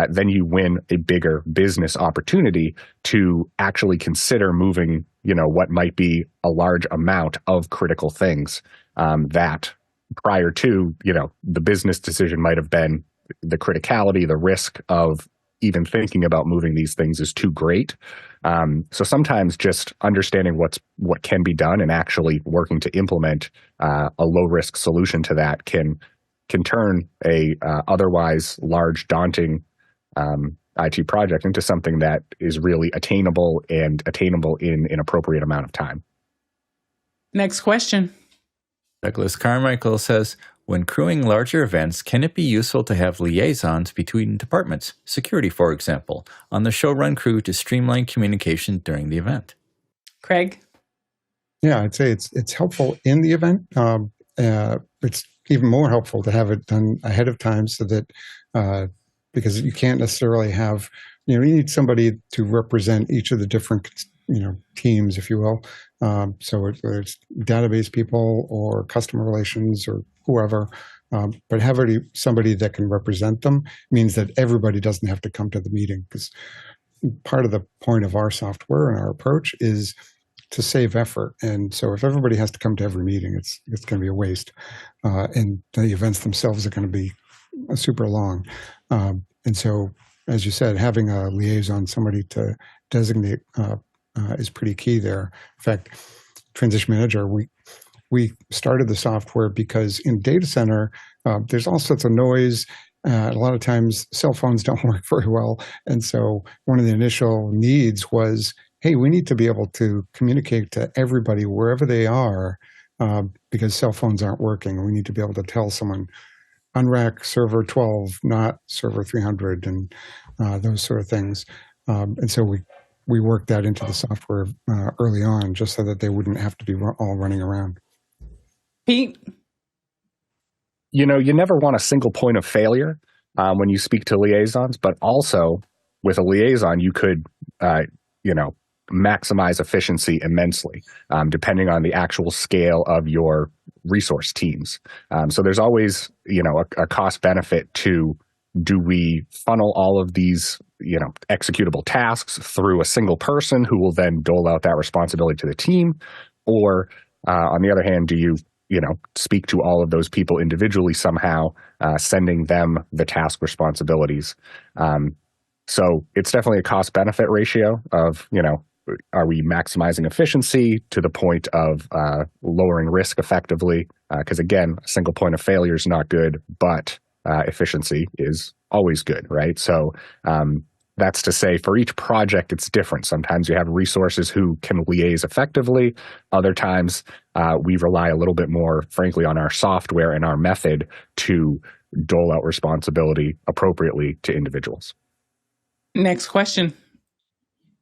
then you win a bigger business opportunity to actually consider moving, what might be a large amount of critical things that prior to, the business decision might have been the criticality, the risk of even thinking about moving these things is too great. So sometimes just understanding what can be done and actually working to implement a low-risk solution to that can turn a otherwise large, daunting IT project into something that is really attainable and attainable in an appropriate amount of time. Next question. Douglas Carmichael says, when crewing larger events, can it be useful to have liaisons between departments, security, for example, on the showrun crew to streamline communication during the event? Craig? Yeah, I'd say it's helpful in the event. It's even more helpful to have it done ahead of time so that because you can't necessarily have, you need somebody to represent each of the different, teams, if you will. So whether it's database people or customer relations or whoever, but having somebody that can represent them means that everybody doesn't have to come to the meeting, because part of the point of our software and our approach is to save effort. And so if everybody has to come to every meeting, it's going to be a waste. And the events themselves are going to be super long. And so, as you said, having a liaison, somebody to designate is pretty key there. In fact, Transition Manager, we started the software because in data center, there's all sorts of noise. A lot of times cell phones don't work very well. And so one of the initial needs was, hey, we need to be able to communicate to everybody wherever they are because cell phones aren't working. We need to be able to tell someone, unrack server 12, not server 300, and those sort of things. And so we worked that into the software early on just so that they wouldn't have to be all running around. Pete? You never want a single point of failure when you speak to liaisons, but also with a liaison, you could, maximize efficiency immensely, depending on the actual scale of your resource teams. So there's always, a cost benefit to, do we funnel all of these, executable tasks through a single person who will then dole out that responsibility to the team? Or on the other hand, do you, speak to all of those people individually somehow, sending them the task responsibilities? So it's definitely a cost benefit ratio of, are we maximizing efficiency to the point of lowering risk effectively? Because again, a single point of failure is not good, but efficiency is always good, right? So that's to say for each project, it's different. Sometimes you have resources who can liaise effectively. Other times we rely a little bit more, frankly, on our software and our method to dole out responsibility appropriately to individuals. Next question.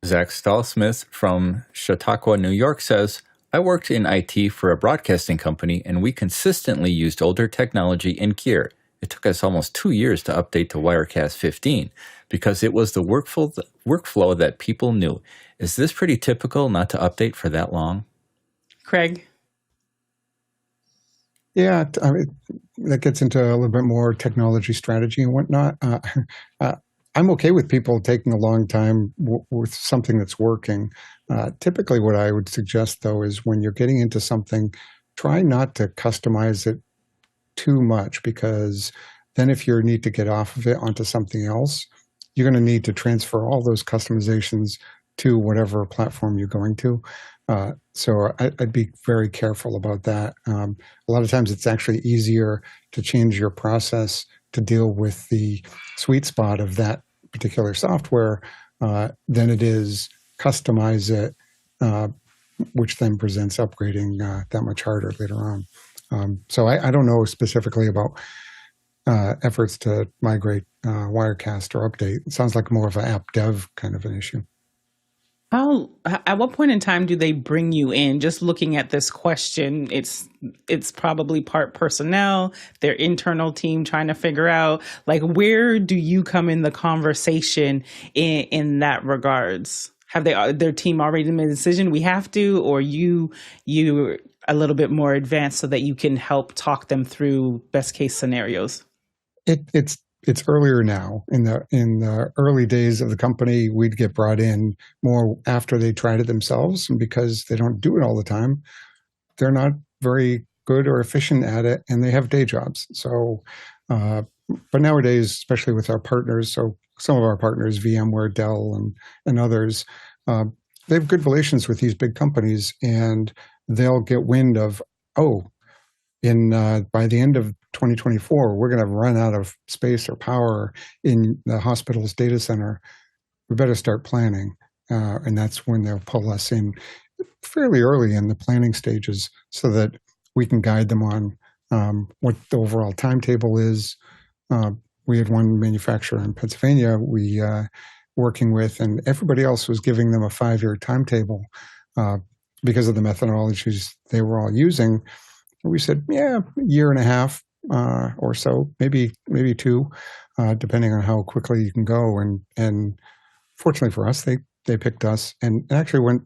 Zach Stahlsmith from Chautauqua, New York says, I worked in IT for a broadcasting company, and we consistently used older technology and gear. It took us almost 2 years to update to Wirecast 15 because it was the workflow that people knew. Is this pretty typical not to update for that long? Craig? Yeah, that gets into a little bit more technology strategy and whatnot. I'm okay with people taking a long time with something that's working. Typically what I would suggest, though, is when you're getting into something, try not to customize it too much, because then if you need to get off of it onto something else, you're going to need to transfer all those customizations to whatever platform you're going to. So I'd be very careful about that. A lot of times it's actually easier to change your process to deal with the sweet spot of that particular software than it is customize it, which then presents upgrading that much harder later on. So I don't know specifically about efforts to migrate Wirecast or update. It sounds like more of an app dev kind of an issue. At what point in time do they bring you in? Just looking at this question, it's probably part personnel, their internal team trying to figure out, like, where do you come in the conversation in that regards? Have their team already made a decision we have to, or you a little bit more advanced so that you can help talk them through best case scenarios? It's earlier now. In the early days of the company, we'd get brought in more after they tried it themselves, and because they don't do it all the time, they're not very good or efficient at it, and they have day jobs. So, but nowadays, especially with our partners, so some of our partners, VMware, Dell, and others, they have good relations with these big companies, and they'll get wind of, by the end of 2024, we're going to run out of space or power in the hospital's data center. We better start planning. And that's when they'll pull us in fairly early in the planning stages so that we can guide them on what the overall timetable is. We had one manufacturer in Pennsylvania we working with, and everybody else was giving them a 5-year timetable because of the methodologies they were all using. We said, a year and a half or so, maybe 2, depending on how quickly you can go. And fortunately for us, they picked us, and it actually went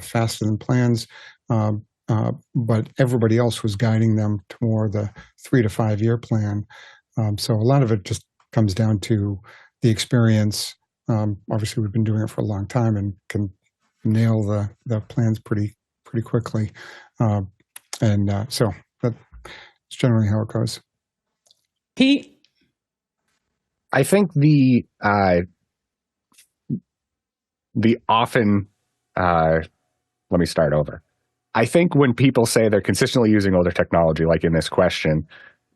faster than plans. But everybody else was guiding them to more the 3 to 5 year plan. So a lot of it just comes down to the experience. Obviously, we've been doing it for a long time and can nail the plans pretty quickly. So that's generally how it goes. Pete? I think the often, let me start over. I think when people say they're consistently using older technology, like in this question,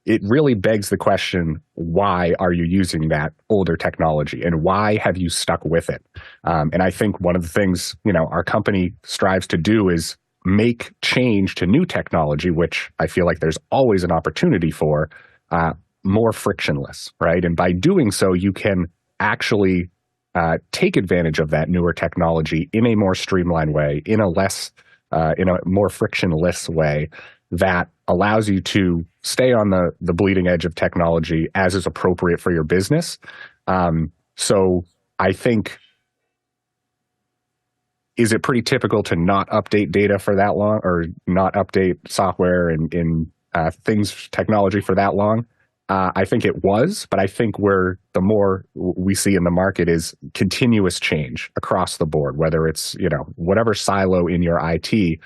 it really begs the question, why are you using that older technology and why have you stuck with it? And I think one of the things, our company strives to do is make change to new technology, which I feel like there's always an opportunity for, more frictionless, right? And by doing so, you can actually take advantage of that newer technology in a more streamlined way, in a more frictionless way that allows you to stay on the bleeding edge of technology as is appropriate for your business. So I think, is it pretty typical to not update data for that long, or not update software and technology for that long? I think it was, but I think the more we see in the market is continuous change across the board, whether it's, whatever silo in your IT,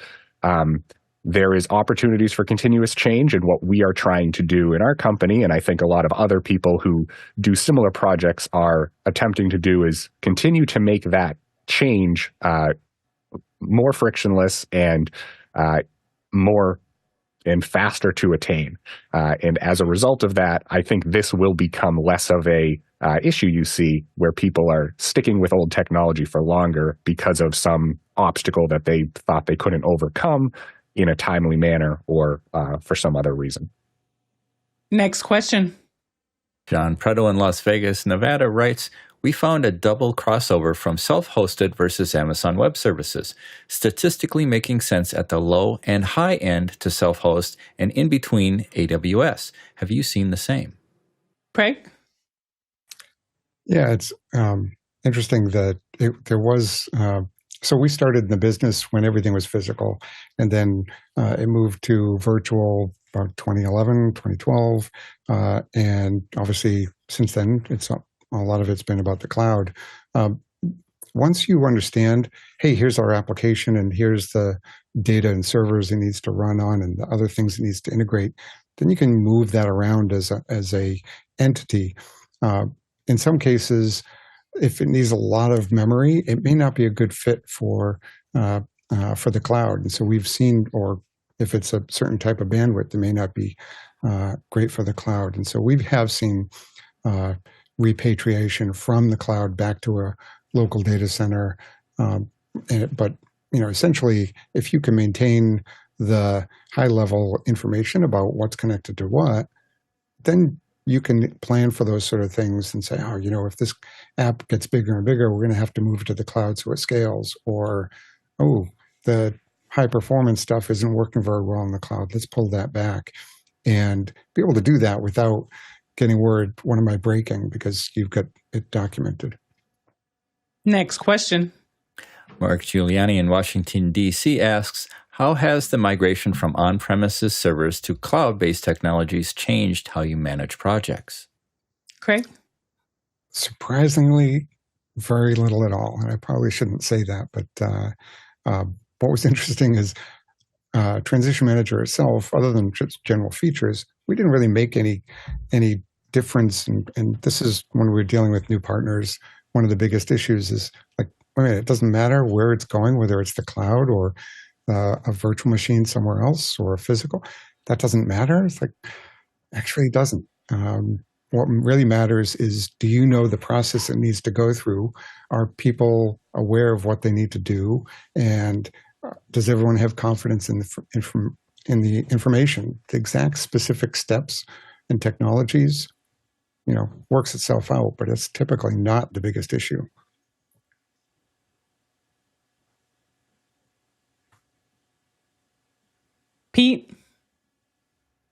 there is opportunities for continuous change. And what we are trying to do in our company, and I think a lot of other people who do similar projects are attempting to do, is continue to make that change more frictionless and more and faster to attain. And as a result of that, I think this will become less of a issue you see where people are sticking with old technology for longer because of some obstacle that they thought they couldn't overcome in a timely manner or for some other reason. Next question. John Preto in Las Vegas, Nevada writes, we found a double crossover from self-hosted versus Amazon Web Services, statistically making sense at the low and high end to self-host and in between AWS. Have you seen the same? Craig? Yeah, it's interesting that there was... So we started in the business when everything was physical, and then it moved to virtual about 2011, 2012. And obviously, since then, a lot of it's been about the cloud. Once you understand, hey, here's our application, and here's the data and servers it needs to run on, and the other things it needs to integrate, then you can move that around as a entity. In some cases, if it needs a lot of memory, it may not be a good fit for the cloud. And so we've seen, or if it's a certain type of bandwidth, it may not be great for the cloud. And so we have seen repatriation from the cloud back to a local data center. But essentially, if you can maintain the high level information about what's connected to what, then you can plan for those sort of things and say, oh, if this app gets bigger and bigger, we're going to have to move to the cloud so it scales. Or, oh, the high performance stuff isn't working very well in the cloud. Let's pull that back. And be able to do that without getting worried, what am I breaking? Because you've got it documented. Next question. Mark Giuliani in Washington, D.C. asks, how has the migration from on-premises servers to cloud-based technologies changed how you manage projects? Craig? Surprisingly, very little at all. And I probably shouldn't say that, but what was interesting is Transition Manager itself, other than just general features, we didn't really make any difference. And this is when we're dealing with new partners. One of the biggest issues is like, wait a minute, it doesn't matter where it's going, whether it's the cloud or a virtual machine somewhere else or a physical. That doesn't matter. It's like, actually it doesn't. What really matters is, do you know the process it needs to go through? Are people aware of what they need to do? And does everyone have confidence in the information? The exact specific steps and technologies, works itself out, but it's typically not the biggest issue. Pete?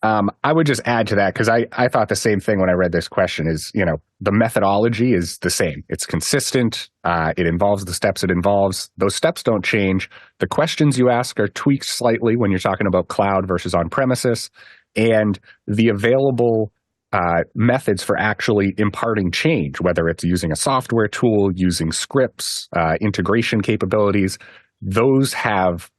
I would just add to that, because I thought the same thing when I read this question is, the methodology is the same. It's consistent. It involves the steps it involves. Those steps don't change. The questions you ask are tweaked slightly when you're talking about cloud versus on-premises. And the available methods for actually imparting change, whether it's using a software tool, using scripts, integration capabilities, those have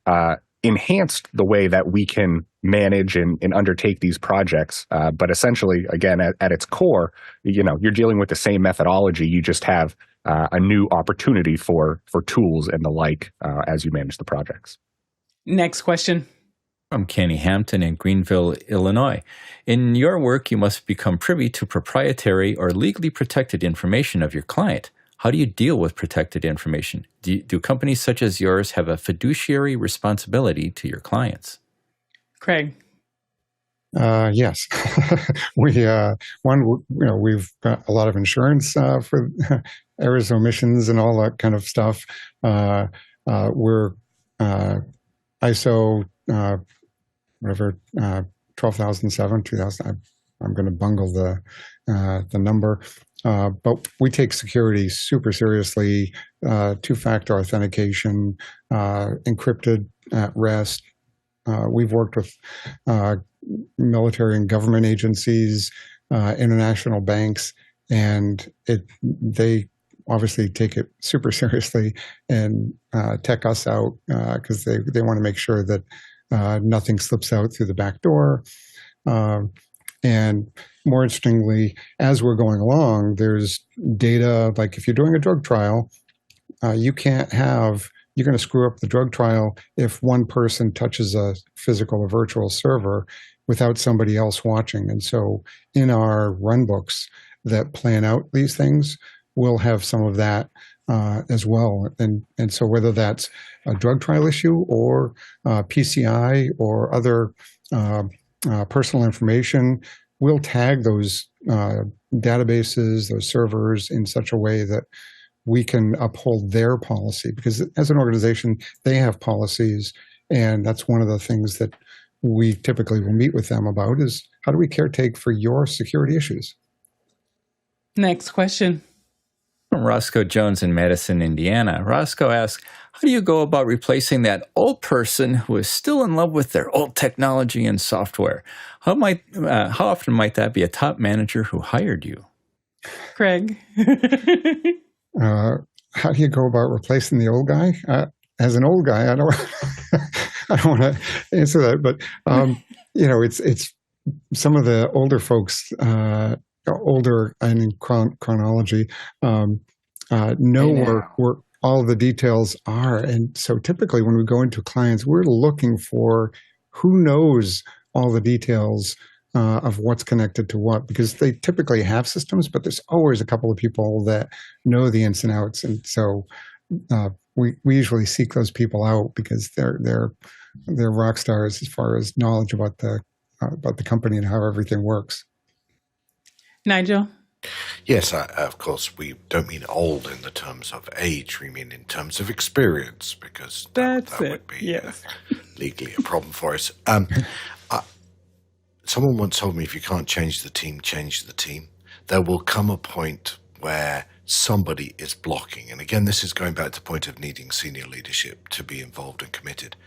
enhanced the way that we can manage and undertake these projects. But essentially, again, at its core, you're dealing with the same methodology. You just have a new opportunity for tools and the like as you manage the projects. Next question. From Kenny Hampton in Greenville, Illinois. In your work, you must become privy to proprietary or legally protected information of your client. How do you deal with protected information? Do companies such as yours have a fiduciary responsibility to your clients? Craig? Yes. We've got a lot of insurance for errors, omissions, and all that kind of stuff. We're ISO 12,007, 2000. I'm going to bungle the number. But we take security super seriously. Two-factor authentication, encrypted at rest. We've worked with military and government agencies, international banks, and they obviously take it super seriously and tech us out because they want to make sure that nothing slips out through the back door. And more interestingly, as we're going along, there's data, like if you're doing a drug trial, you're going to screw up the drug trial if one person touches a physical or virtual server without somebody else watching. And so in our run books that plan out these things, we'll have some of that as well. And so whether that's a drug trial issue or PCI or other personal information, we'll tag those databases, those servers in such a way that we can uphold their policy. Because as an organization, they have policies, and that's one of the things that we typically will meet with them about is how do we caretake for your security issues? Next question. From Roscoe Jones in Madison, Indiana. Roscoe asks, how do you go about replacing that old person who is still in love with their old technology and software? How often might that be a top manager who hired you? Craig? How do you go about replacing the old guy? As an old guy, I don't want to answer that, but it's some of the older folks, older and in chronology, know where all the details are. And so typically when we go into clients, we're looking for who knows all the details of what's connected to what, because they typically have systems, but there's always a couple of people that know the ins and outs. And so we usually seek those people out because they're rock stars as far as knowledge about the company and how everything works. Nigel? Yes, of course, we don't mean old in the terms of age. We mean in terms of experience, because that would be legally a problem for us. Someone once told me, if you can't change the team, change the team. There will come a point where somebody is blocking. And again, this is going back to the point of needing senior leadership to be involved and committed.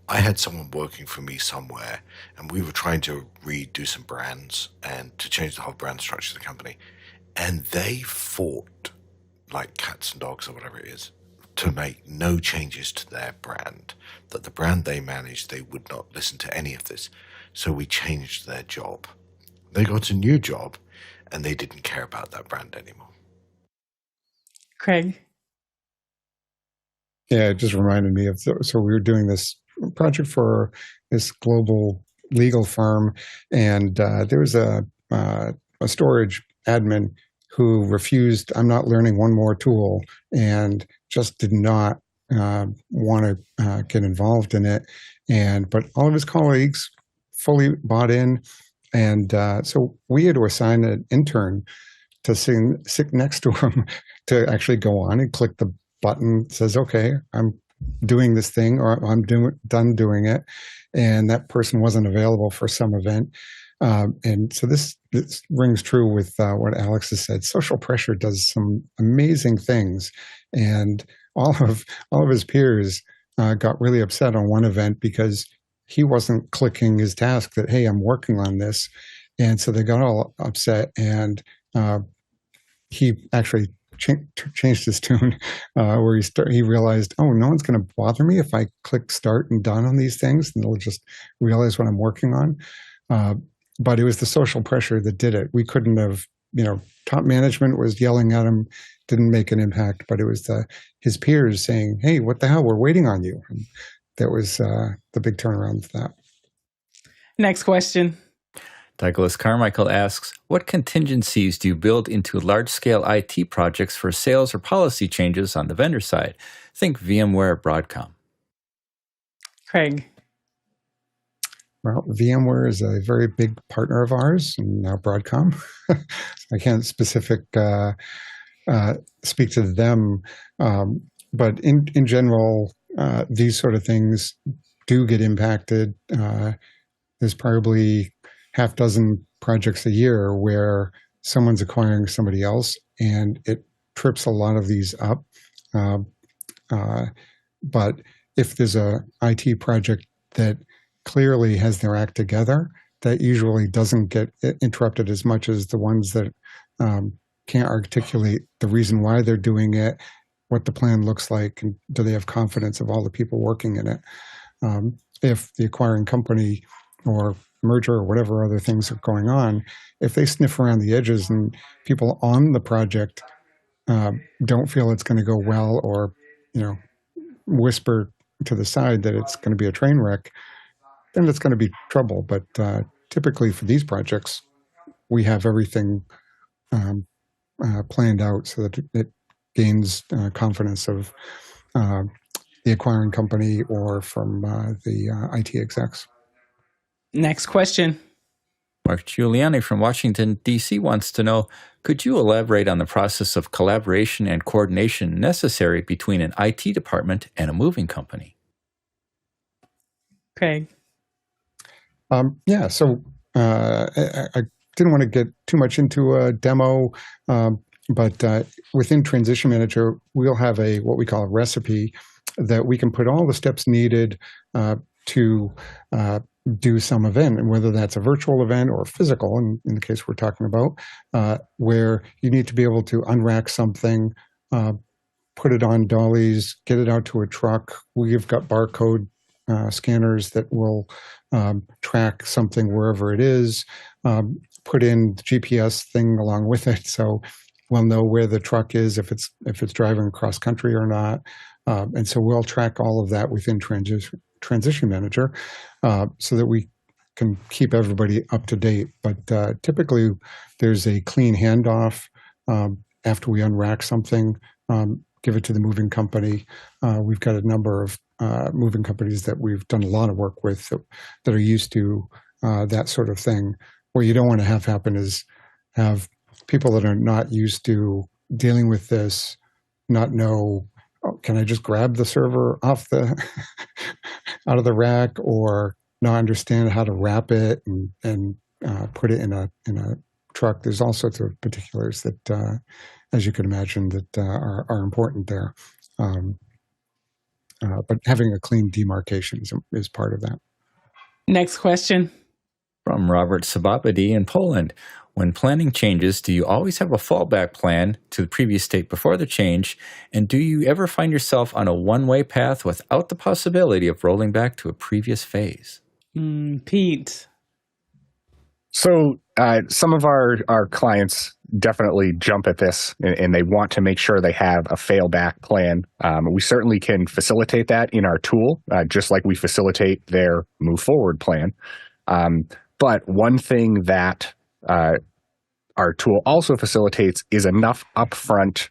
I had someone working for me somewhere, and we were trying to redo some brands and to change the whole brand structure of the company. And they fought like cats and dogs or whatever it is to make no changes to their brand, that the brand they managed, they would not listen to any of this. So we changed their job. They got a new job, and they didn't care about that brand anymore. Craig? Yeah, it just reminded me of, so we were doing this project for this global legal firm, and there was a storage admin who refused, I'm not learning one more tool, and just did not want to get involved in it. But all of his colleagues fully bought in. And so we had to assign an intern to sit next to him to actually go on and click the button that says, okay, I'm doing this thing, or I'm done doing it. And that person wasn't available for some event. And so this rings true with what Alex has said. Social pressure does some amazing things. And all of his peers got really upset on one event because he wasn't clicking his task that, hey, I'm working on this. And so they got all upset, and he actually changed his tune where he realized, oh, no one's going to bother me if I click start and done on these things, and they'll just realize what I'm working on. But it was the social pressure that did it. We couldn't have, top management was yelling at him, didn't make an impact, but it was his peers saying, hey, what the hell, we're waiting on you. And that was the big turnaround for that. Next question. Douglas Carmichael asks, what contingencies do you build into large-scale IT projects for sales or policy changes on the vendor side? Think VMware, Broadcom. Craig. Well, VMware is a very big partner of ours, and now Broadcom. I can't speak to them, but in general, these sort of things do get impacted. There's probably half dozen projects a year where someone's acquiring somebody else, and it trips a lot of these up. But if there's a IT project that clearly has their act together, that usually doesn't get interrupted as much as the ones that can't articulate the reason why they're doing it, what the plan looks like, and do they have confidence of all the people working in it. If the acquiring company or merger or whatever other things are going on, if they sniff around the edges and people on the project don't feel it's going to go well, or whisper to the side that it's going to be a train wreck, then it's going to be trouble. But typically for these projects, we have everything planned out so that it gains confidence of the acquiring company or from the IT execs. Next question. Mark Giuliani from Washington, D.C. wants to know, could you elaborate on the process of collaboration and coordination necessary between an IT department and a moving company? Craig. So I didn't want to get too much into a demo, but within Transition Manager, we'll have what we call a recipe that we can put all the steps needed to do some event, and whether that's a virtual event or physical, in the case we're talking about, where you need to be able to unrack something, put it on dollies, get it out to a truck. We've got barcode scanners that will track something wherever it is, put in the GPS thing along with it, so we'll know where the truck is, if it's driving across country or not. And so we'll track all of that within Transition Manager so that we can keep everybody up to date. But typically there's a clean handoff after we unrack something, give it to the moving company. We've got a number of moving companies that we've done a lot of work with that are used to that sort of thing. What you don't want to have happen is have people that are not used to dealing with this not know, oh, can I just grab the server off the out of the rack, or not understand how to wrap it and put it in a truck. There's all sorts of particulars that, as you can imagine, that are important there. But having a clean demarcation is part of that. Next question. From Robert Sababadi in Poland. When planning changes, do you always have a fallback plan to the previous state before the change? And do you ever find yourself on a one-way path without the possibility of rolling back to a previous phase? Pete. So some of our clients definitely jump at this, and they want to make sure they have a fail-back plan. We certainly can facilitate that in our tool, just like we facilitate their move-forward plan. But one thing that our tool also facilitates is enough upfront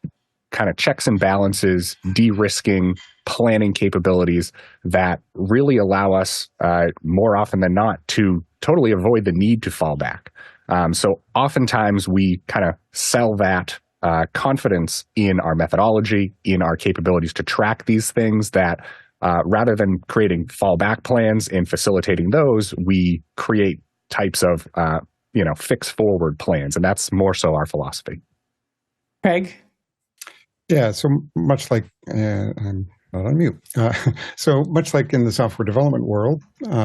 kind of checks and balances, de-risking, planning capabilities that really allow us more often than not to totally avoid the need to fall back. So oftentimes we kind of sell that confidence in our methodology, in our capabilities to track these things, that rather than creating fallback plans and facilitating those, we create types of fix forward plans, and that's more so our philosophy. Craig? Yeah, so much like, I'm not on mute. So much like in the software development world,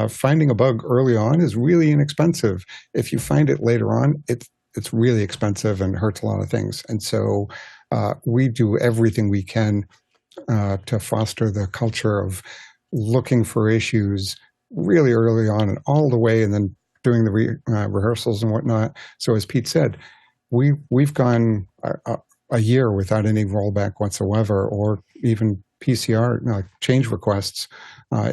finding a bug early on is really inexpensive. If you find it later on, it's really expensive and hurts a lot of things. And so we do everything we can to foster the culture of looking for issues really early on and all the way, and then doing the rehearsals and whatnot. So as Pete said, we've gone a year without any rollback whatsoever, or even PCR change requests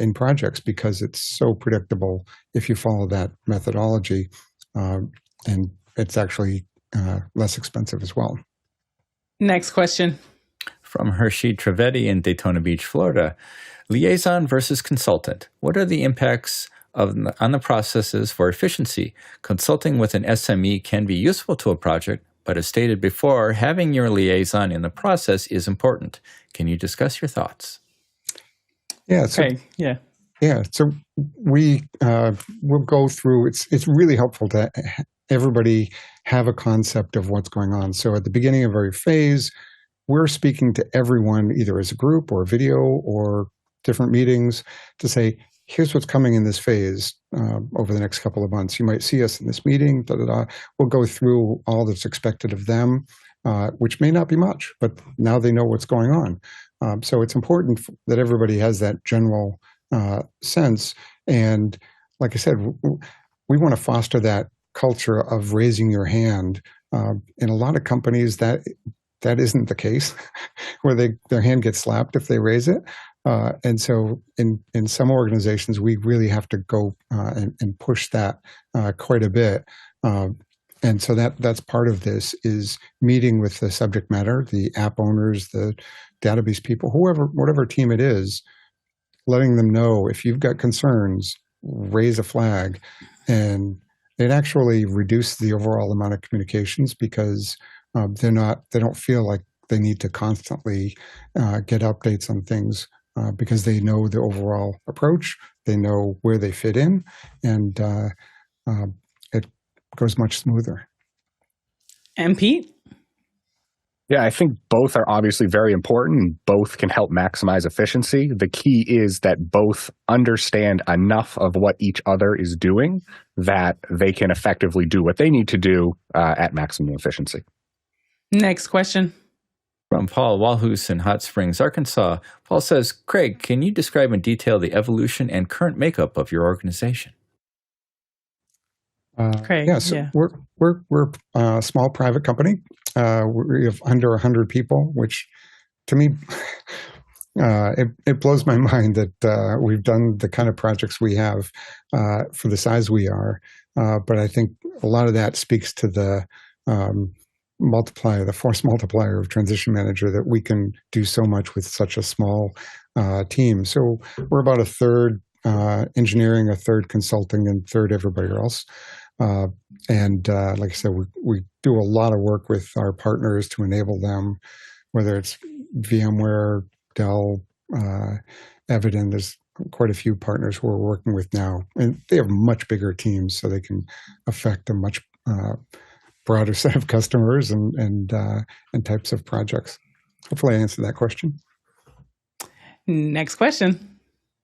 in projects, because it's so predictable if you follow that methodology, and it's actually less expensive as well. Next question. From Hershey Trivedi in Daytona Beach, Florida. Liaison versus consultant. What are the impacts on the processes for efficiency? Consulting with an SME can be useful to a project, but as stated before, having your liaison in the process is important. Can you discuss your thoughts? Yeah. So, Craig, yeah. Yeah. So we'll go through. It's really helpful to everybody have a concept of what's going on. So at the beginning of every phase, we're speaking to everyone, either as a group or video or different meetings, to say, here's what's coming in this phase over the next couple of months. You might see us in this meeting, da-da-da. We'll go through all that's expected of them, which may not be much, but now they know what's going on. So it's important that everybody has that general sense. And like I said, we want to foster that culture of raising your hand. In a lot of companies, that isn't the case, where their hand gets slapped if they raise it. And so in some organizations, we really have to go and push that quite a bit. And so that's part of this, is meeting with the subject matter, the app owners, the database people, whatever team it is, letting them know if you've got concerns, raise a flag. And it actually reduces the overall amount of communications, because they don't feel like they need to constantly get updates on things, because they know the overall approach, they know where they fit in, and it goes much smoother. And Pete? Yeah, I think both are obviously very important, and both can help maximize efficiency. The key is that both understand enough of what each other is doing that they can effectively do what they need to do at maximum efficiency. Next question. From Paul Walhus in Hot Springs, Arkansas. Paul says, Craig, can you describe in detail the evolution and current makeup of your organization? Craig, yeah, so we're a small private company. We have under 100 people, which to me, it blows my mind that we've done the kind of projects we have for the size we are. But I think a lot of that speaks to the force multiplier of transition manager, that we can do so much with such a small team. So we're about a third engineering, a third consulting, and third everybody else. Like I said, we do a lot of work with our partners to enable them, whether it's VMware, Dell, Evident. There's quite a few partners who we're working with now, and they have much bigger teams, so they can affect a much broader set of customers and types of projects. Hopefully I answered that question. Next question.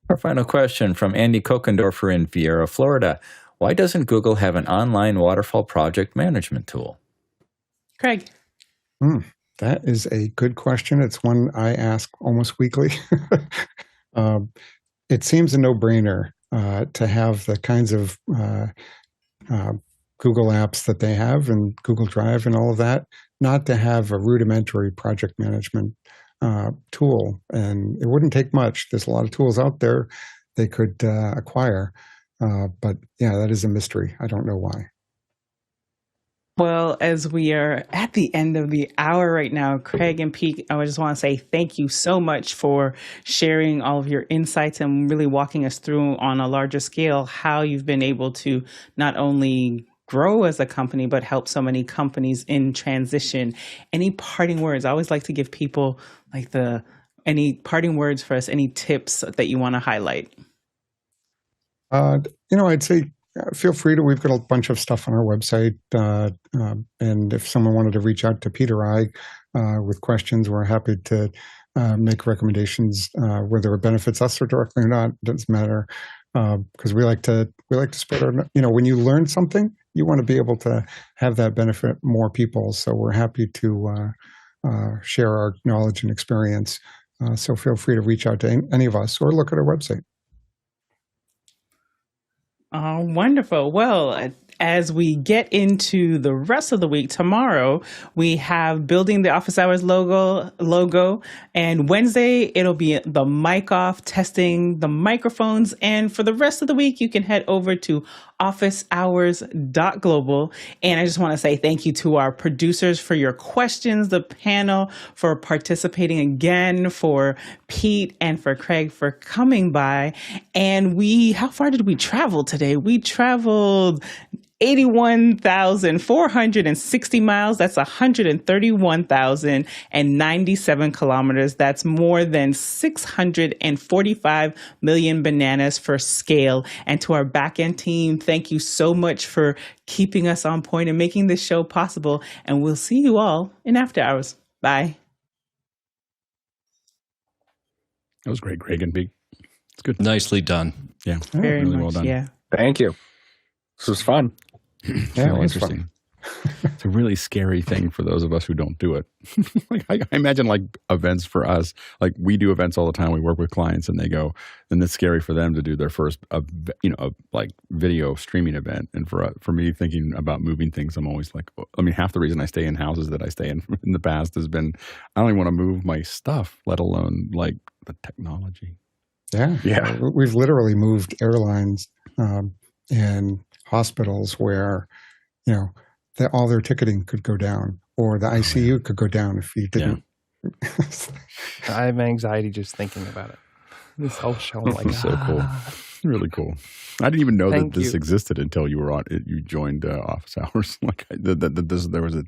Our final question from Andy Kokendorfer in Viera, Florida. Why doesn't Google have an online waterfall project management tool? Craig. That is a good question. It's one I ask almost weekly. It seems a no-brainer to have the kinds of Google apps that they have and Google Drive and all of that, not to have a rudimentary project management tool. And it wouldn't take much. There's a lot of tools out there they could acquire. But yeah, that is a mystery. I don't know why. Well, as we are at the end of the hour right now, Craig and Pete, I just want to say thank you so much for sharing all of your insights and really walking us through on a larger scale how you've been able to not only grow as a company, but help so many companies in transition. Any parting words? I always like to give people any parting words for us, any tips that you want to highlight? I'd say feel free to, we've got a bunch of stuff on our website. And if someone wanted to reach out to Pete or I with questions, we're happy to make recommendations, whether it benefits us or directly or not, doesn't matter. Because we like to spread our, when you learn something, you want to be able to have that benefit more people. So we're happy to share our knowledge and experience. So feel free to reach out to any of us or look at our website. Oh, wonderful. Well, as we get into the rest of the week, tomorrow we have building the Office Hours logo, and Wednesday it'll be the mic off, testing the microphones, and for the rest of the week you can head over to officehours.global. And I just want to say thank you to our producers for your questions, the panel for participating again, for Pete and for Craig for coming by. And how far did we travel today? We traveled 81,460 miles. That's 131,097 kilometers. That's more than 645 million bananas for scale. And to our back-end team, thank you so much for keeping us on point and making this show possible. And we'll see you all in After Hours. Bye. That was great, Craig and Pete. It's good. Nicely done. Yeah. Very really much, well done. yeah. Thank you. This was fun. Yeah, interesting. It's a really scary thing for those of us who don't do it. I imagine events for us, we do events all the time. We work with clients and they go, and it's scary for them to do their first, video streaming event. And for me thinking about moving things, I'm always half the reason I stay in houses that I stay in the past has been, I don't even want to move my stuff, let alone the technology. Yeah. We've literally moved airlines and hospitals where, all their ticketing could go down, or the ICU could go down if you didn't. Yeah. I have anxiety just thinking about it. This whole show, so cool, really cool. I didn't even know that this existed until you joined Office Hours. There was a